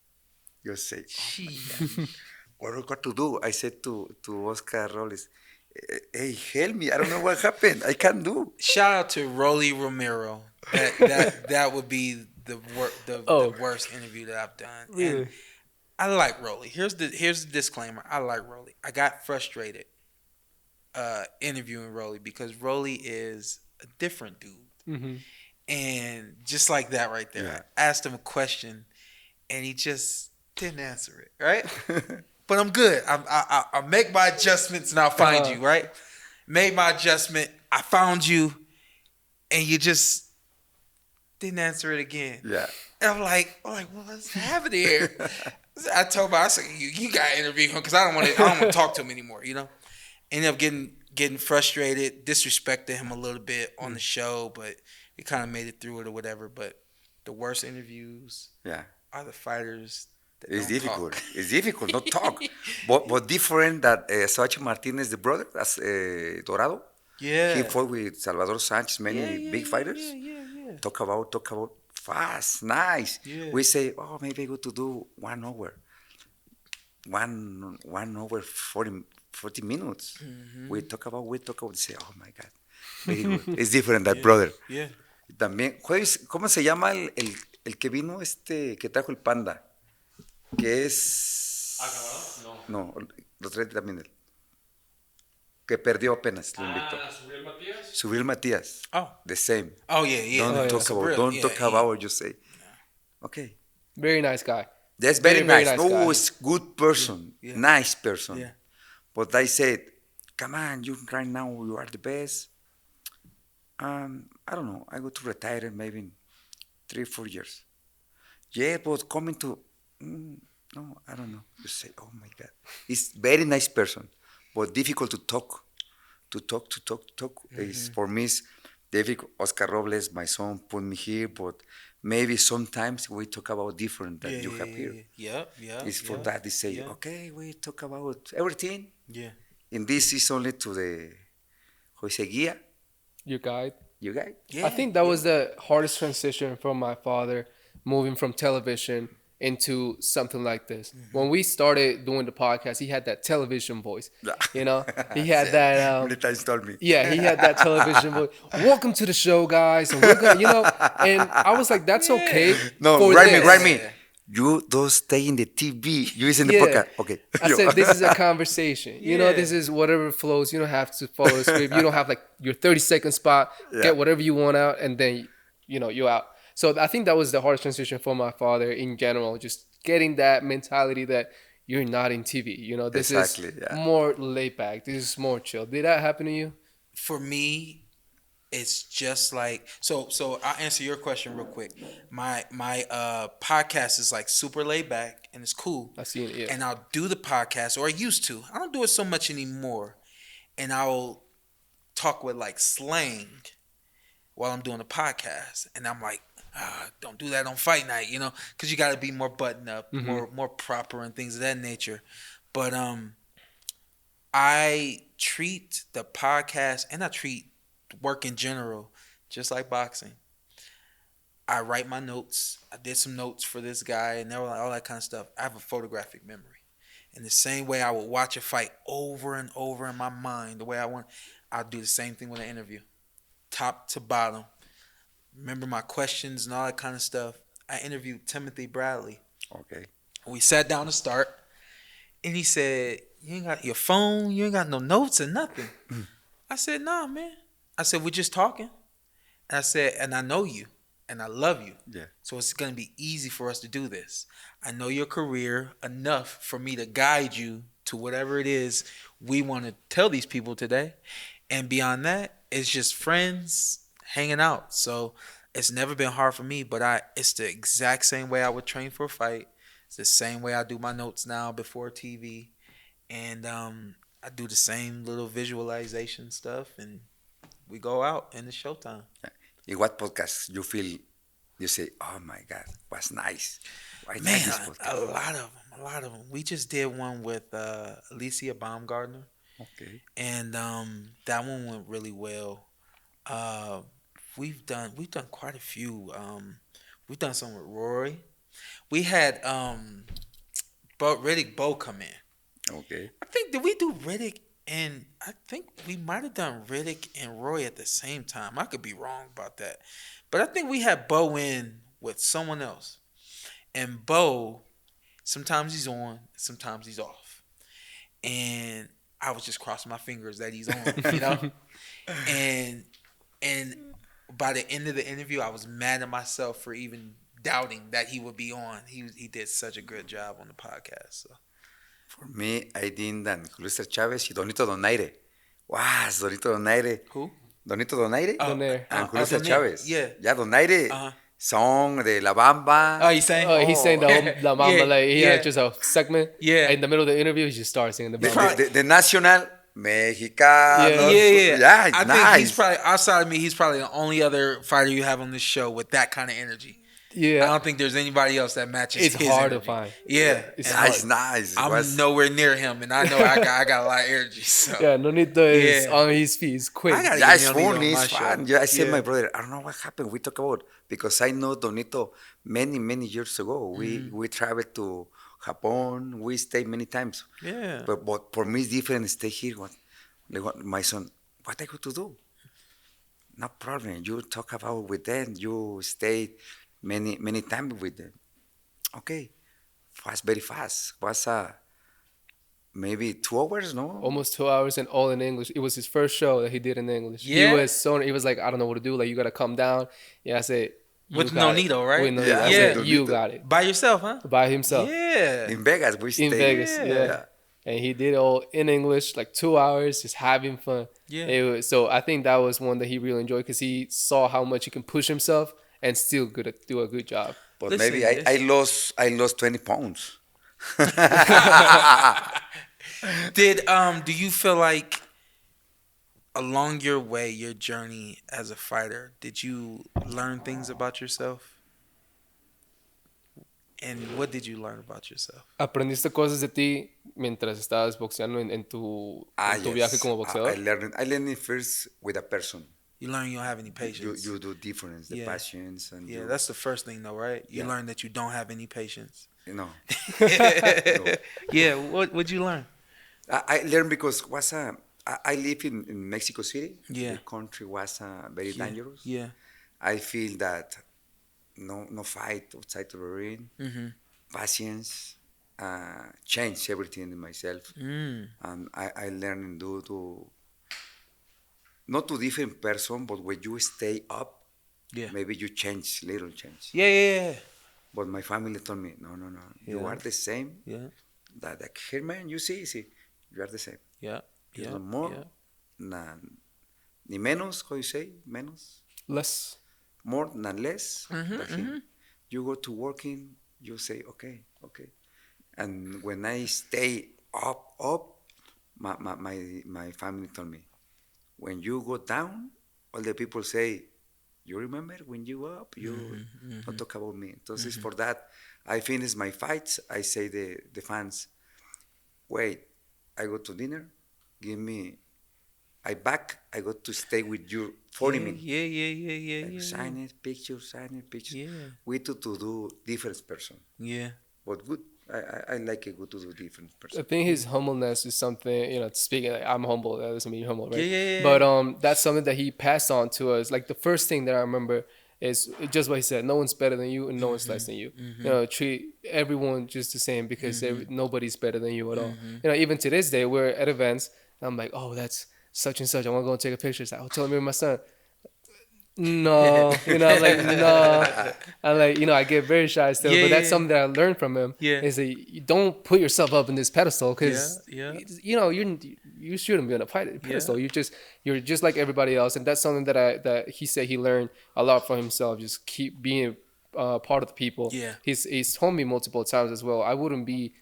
You say, what I got to do? I said to Oscar Robles, Hey, help me. I don't know what happened. I can't do. Shout out to Rolly Romero. That would be the worst interview that I've done. Really? And I like Rolly. Here's the disclaimer. I like Rolly. I got frustrated interviewing Rolly because Rolly is a different dude. Mm-hmm. And just like that right there, Yeah. I asked him a question and he just didn't answer it, right? But I'm good. I'll make my adjustments and I'll find you, right? Made my adjustment. I found you and you just didn't answer it again. Yeah. And I'm like, what's happening here? I told him, I said, you got to interview him because I don't want to talk to him anymore, you know? Ended up getting frustrated, disrespected him a little bit on the show, but we kind of made it through it or whatever. But the worst interviews are the fighters that It's don't difficult. talk. It's difficult. Not talk. but different that Sachi Martinez, the brother, as Dorado. Yeah. He fought with Salvador Sanchez, many big fighters. Yeah. Talk about fast, nice. Yeah. We say, oh, maybe I go to do 1 hour. 1 hour, 40 minutes. Mm-hmm. We talk about, say, oh my God, very good. It's different, that brother. Yeah. También, ¿cómo se llama el que vino que trajo el panda? Que es... No, lo trae también él. Que perdió apenas, lo invitó. Subriel Matías. Oh. The same. Oh, yeah. Don't talk about, just say. Okay. Very nice guy. That's very nice. nice No, guy. it's good person. Yeah. Nice person. Yeah. But I said, come on, you right now, you are the best. I don't know. I go to retire maybe in 3-4 years. Yeah, but coming to... no, I don't know. You say, oh my God. It's very nice person, but difficult to talk. Is for me, it's difficult. Oscar Robles, my son, put me here, but maybe sometimes we talk about different that you have here. Yeah. It's for that they say, okay, we talk about everything. Yeah. And this is only to the guía. Your guide. You guys? Yeah. I think that was the hardest transition from my father moving from television into something like this. When we started doing the podcast, he had that television voice. You know, he had that. Many times told me. Yeah, he had that television voice. Welcome to the show, guys. And we're gonna, and I was like, that's okay. No, for write this. me. You don't stay in the TV. You is in the Yeah. podcast. Okay. I said, this is a conversation. This is whatever flows. You don't have to follow the script. You don't have like your 30-second spot. Yeah. Get whatever you want out, and then, you're out. So I think that was the hardest transition for my father in general, just getting that mentality that you're not in TV. This Exactly, is yeah. more laid back. This is more chill. Did that happen to you? For me, it's just like so I'll answer your question real quick. My podcast is like super laid back and it's cool. I seen it, yeah. And I'll do the podcast, or I used to. I don't do it so much anymore. And I'll talk with like slang while I'm doing the podcast. And I'm like, don't do that on fight night, because you got to be more buttoned up, more proper and things of that nature. But I treat the podcast and I treat work in general just like boxing. I write my notes. I did some notes for this guy and all that kind of stuff. I have a photographic memory. In the same way I would watch a fight over and over in my mind, the way I want, I'll do the same thing with an interview. Top to bottom. Remember my questions and all that kind of stuff. I interviewed Timothy Bradley. Okay. We sat down to start, and he said, "You ain't got your phone. You ain't got no notes or nothing." I said, "Nah, man." I said, "We're just talking." And I said, "And I know you, and I love you. Yeah. So it's gonna be easy for us to do this. I know your career enough for me to guide you to whatever it is we want to tell these people today. And beyond that, it's just friends hanging out. So it's never been hard for me, but it's the exact same way I would train for a fight. It's the same way I do my notes now before TV. And I do the same little visualization stuff, and we go out and it's showtime." In what podcast you say, oh my God, was nice. Why not Man, this podcast? a lot of them. We just did one with Alicia Baumgartner, Okay. and that one went really well. We've done quite a few. We've done some with Rory. We had Riddick Bowe come in. Okay. I think, did we do Riddick And I think we might have done Riddick and Roy at the same time. I could be wrong about that. But I think we had Bo in with someone else. And Bo, sometimes he's on, sometimes he's off. And I was just crossing my fingers that he's on, you know? and and by the end of the interview, I was mad at myself for even doubting that he would be on. He did such a good job on the podcast. So. For me, I did Julio César Chávez y Donito Donaire. Wow, Donito Donaire. Who? Donito Donaire Donaire. and Julio César Donaire, Chávez. yeah. Yeah, Donaire. Uh-huh. Song de La Bamba. Oh, he's saying? Oh, he's saying the whole La Mama, Yeah, like he yeah. had just a segment. Yeah. In the middle of the interview, he just started singing the Mama. The National Mexicano. Yeah. Yeah, I nice. think he's probably, outside of me, he's probably the only other fighter you have on this show with that kind of energy. Yeah. I don't think there's anybody else that matches It's his hard energy. to find. Yeah. It's And hard. Nice. I'm nowhere near him, and I know I got a lot of energy. So. Yeah, Nonito is Yeah. on his feet. He's quick. I gotta Yeah, get it's Nonito on funny, my it's show. fun. Yeah, I said Yeah. my brother, I don't know what happened. We talk about because I know Donito many years ago. We traveled to Japan. We stayed many times. Yeah. But for me, it's different. Stay here. My son, what I go to do? No problem. You talk about with them. You stay many times with them. Okay, very fast. Was maybe 2 hours, no? Almost 2 hours and all in English. It was his first show that he did in English. Yeah. He was like, I don't know what to do. Like, you got to come down. Yeah, I said, you With got it. Nonito, right? With Nonito. Yeah, I with said, you Nonito. got it. By yourself, huh? By himself. Yeah. In Vegas, we stayed. In Vegas, yeah. And he did it all in English, like 2 hours, just having fun. Yeah. So I think that was one that he really enjoyed because he saw how much he can push himself and still do a good job. But Listen, maybe I lost 20 pounds. Do you feel like along your way, your journey as a fighter, did you learn things about yourself? And what did you learn about yourself? ¿Aprendiste cosas de ti mientras estabas boxeando en tu Yes. viaje como boxeador? I learned it first with a person. You learn you don't have any patience. You do difference, the Yeah. passions. And Yeah, you, that's the first thing though, right? You Yeah. learn that you don't have any patience. you know. Yeah, what'd you learn? I learned because I live in Mexico City. Yeah. The country was very dangerous. Yeah. I feel that no fight outside the ring. Mm-hmm. Patience changed everything in myself. And I learned to not to different person, but when you stay up, Yeah. maybe you change, little change. Yeah. But my family told me, no, you Yeah. are the same. Yeah. That here, man, you see, you are the same. Yeah. You Yeah. no more, Yeah. ni menos, how you say, menos, Less. more than less. Mm-hmm, than him. You go to working, you say, okay. And when I stay up, my family told me, when you go down, all the people say, you remember when you go up, you don't talk about me. Entonces, for that, I finish my fights. I say the fans, wait, I go to dinner, I go to stay with you 40 minutes. Yeah. Sign it, pictures. Yeah. We to do different person. Yeah. But good, I like it good to do different I person. think his humbleness is something, speaking, like, I'm humble. That doesn't mean you're humble, right? Yeah. But that's something that he passed on to us. Like the first thing that I remember is just what he said. No one's better than you and no one's less than you. Treat everyone just the same because nobody's better than you at all. Even to this day, we're at events. And I'm like, oh, that's such and such. I want to go and take a picture. It's like, oh, tell me my son. No, I'm like, no. I'm like, I get very shy still. But that's something that I learned from him. Yeah. Is that you don't put yourself up in this pedestal because, Yeah. you shouldn't be on a pedestal. You're just like everybody else. And that's something that he said he learned a lot from himself. Just keep being part of the people. Yeah. He's told me multiple times as well, I wouldn't be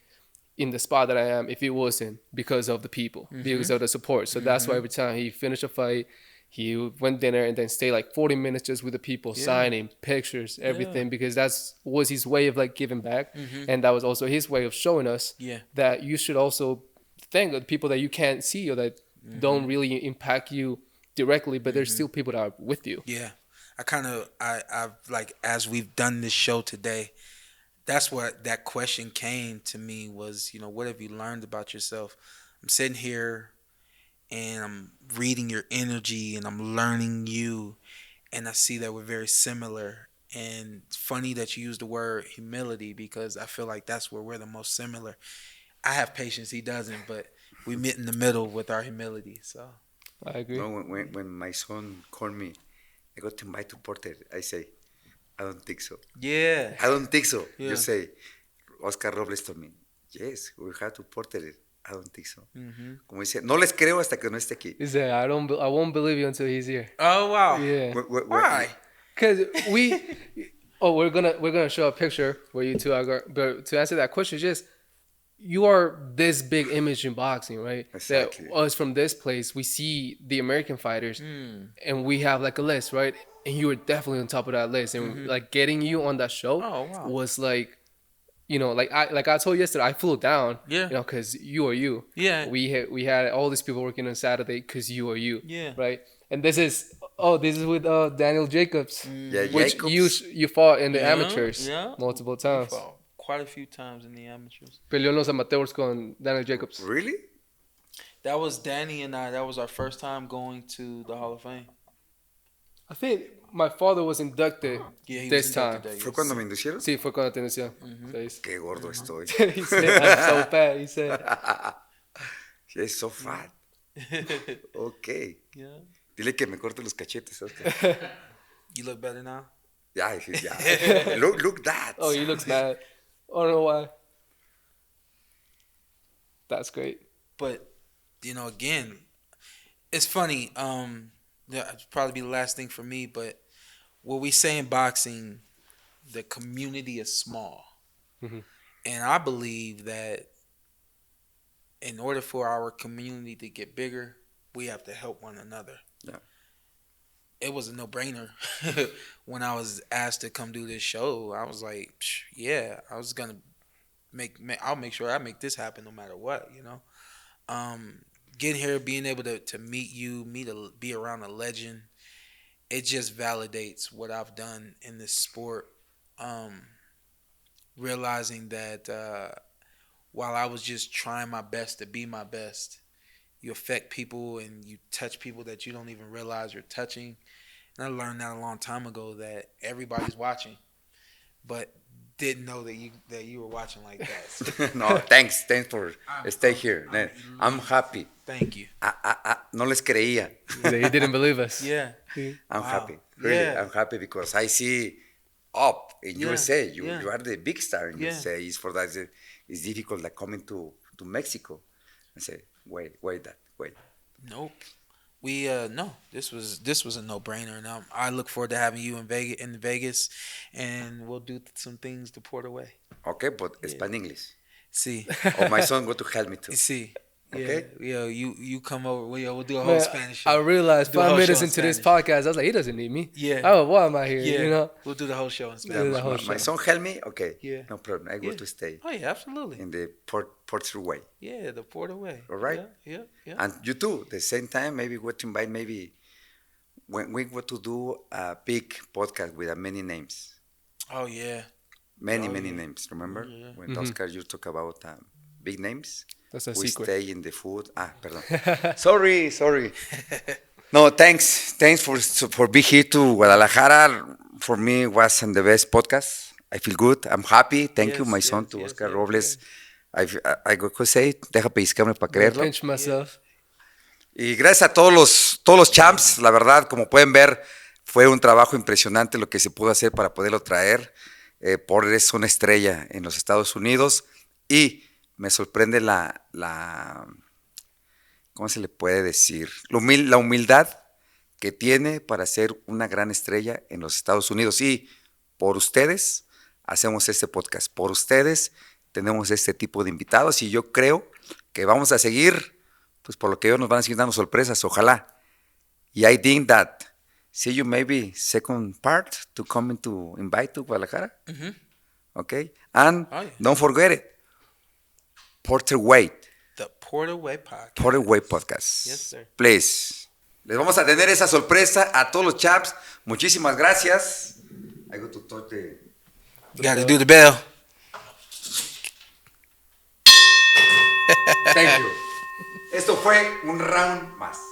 in the spot that I am if it wasn't because of the people, because of the support. So that's why every time he finished a fight, he went dinner and then stayed like 40 minutes just with the people, signing pictures, everything, because was his way of like giving back. And that was also his way of showing us that you should also thank the people that you can't see or that don't really impact you directly, but there's still people that are with you. Yeah. I've like, as we've done this show today, that's what that question came to me was, what have you learned about yourself? I'm sitting here and I'm reading your energy and I'm learning you, and I see that we're very similar. And it's funny that you use the word humility because I feel like that's where we're the most similar. I have patience, he doesn't, but we meet in the middle with our humility. So I agree. No, when my son called me, I got to invite to Porter. I say, I don't think so. yeah, I don't think so. Yeah. You say, Oscar Robles told me, yes, we have to Porter. I don't think so. Como dice, no les creo hasta que no esté aquí. He said, I won't believe you until he's here. Oh wow. Yeah. Why? Cause we're gonna show a picture where you two are. But to answer that question, just you are this big image in boxing, right? Exactly. That us from this place, we see the American fighters, and we have like a list, right? And you were definitely on top of that list, and like getting you on that show Oh, wow. was like, you know, like I told you yesterday, I flew down, Yeah. you know, cause you are you. Yeah. We had all these people working on Saturday, cause you are you. Yeah. Right. And this is with Daniel Jacobs, Yeah, which Jacobs. you fought in the Yeah, amateurs yeah. multiple times. Fought quite a few times in the amateurs. Peleó en los amateurs con Daniel Jacobs. Really? That was Danny and I. That was our first time going to the Hall of Fame. I think my father was inducted Yeah, he this was time. inducted that ¿Fue year. cuando me inducieron? Sí, fue cuando te inició. Qué gordo estoy. He said, I'm so fat. He said, He's so fat. Okay. Yeah. Dile que me corte los cachetes, Oscar. You look better now. Yeah, yeah. Look that. oh, he looks mad. I don't know why. That's great. But you know, again, it's funny. Yeah, it'd probably be the last thing for me. But what we say in boxing, the community is small, and I believe that in order for our community to get bigger, we have to help one another. Yeah. It was a no-brainer when I was asked to come do this show. I was like, yeah, I was gonna I'll make sure I make this happen no matter what, you know. Getting here, being able to meet you, be around a legend, it just validates what I've done in this sport. Realizing that while I was just trying my best to be my best, you affect people and you touch people that you don't even realize you're touching. And I learned that a long time ago that everybody's watching, but didn't know that you were watching like that. So, No, thanks for stay here. I'm happy. thank you. No les creía. He didn't believe us. Yeah. I'm Wow. happy. Really, Yeah. I'm happy because I see up in Yeah, USA. You yeah. you are the big star in Yeah. USA. It's for that it's difficult like coming to Mexico. I say, wait. Nope. We no. This was a no-brainer, and I look forward to having you in Vegas, and we'll do some things to Port Away. Okay, but Spanish English. See, Oh, my son going to help me too. see. Okay. Yeah, you come over. We'll do a whole Man, Spanish show. I realized Do a 5 whole minutes show in into this Spanish. podcast, I was like, he doesn't need me. Yeah. Oh, why am I here? Yeah, You know? we'll do the whole show in Yeah, Spanish. the whole my show. son help me. Okay. Yeah. No problem. I go to stay Oh yeah, absolutely. in the Port Way. Yeah, the Port Away. All right. Yeah. And you too, the same time, maybe we to invite maybe when we go to do a big podcast with many names. Oh yeah. Many Oh, yeah. names, remember? Yeah. When Oscar, you talk about big names. That's a We secret. stay in the food. Perdón. Sorry. No, thanks for being here to Guadalajara. For me, it was the best podcast. I feel good. I'm happy. Thank you, my son, to Oscar Robles. I could say, deja pellizcarme para creerlo. Pinch myself. Y gracias a todos los champs, la verdad, como pueden ver, fue un trabajo impresionante lo que se pudo hacer para poderlo traer. Por es una estrella en los Estados Unidos y me sorprende ¿cómo se le puede decir? La humildad que tiene para ser una gran estrella en los Estados Unidos. Y por ustedes hacemos este podcast, por ustedes tenemos este tipo de invitados y yo creo que vamos a seguir, pues por lo que ellos nos van a seguir dando sorpresas, ojalá. Y I think that see you maybe second part to come to invite to Guadalajara. Okay? And don't forget it, Porter Way. The Port Away podcast. Porter Way Podcast. Yes, sir. Please. Les vamos a tener esa sorpresa a todos los chaps. Muchísimas gracias. I go to touch the... You got to do the bell. Thank you. Esto fue un round más.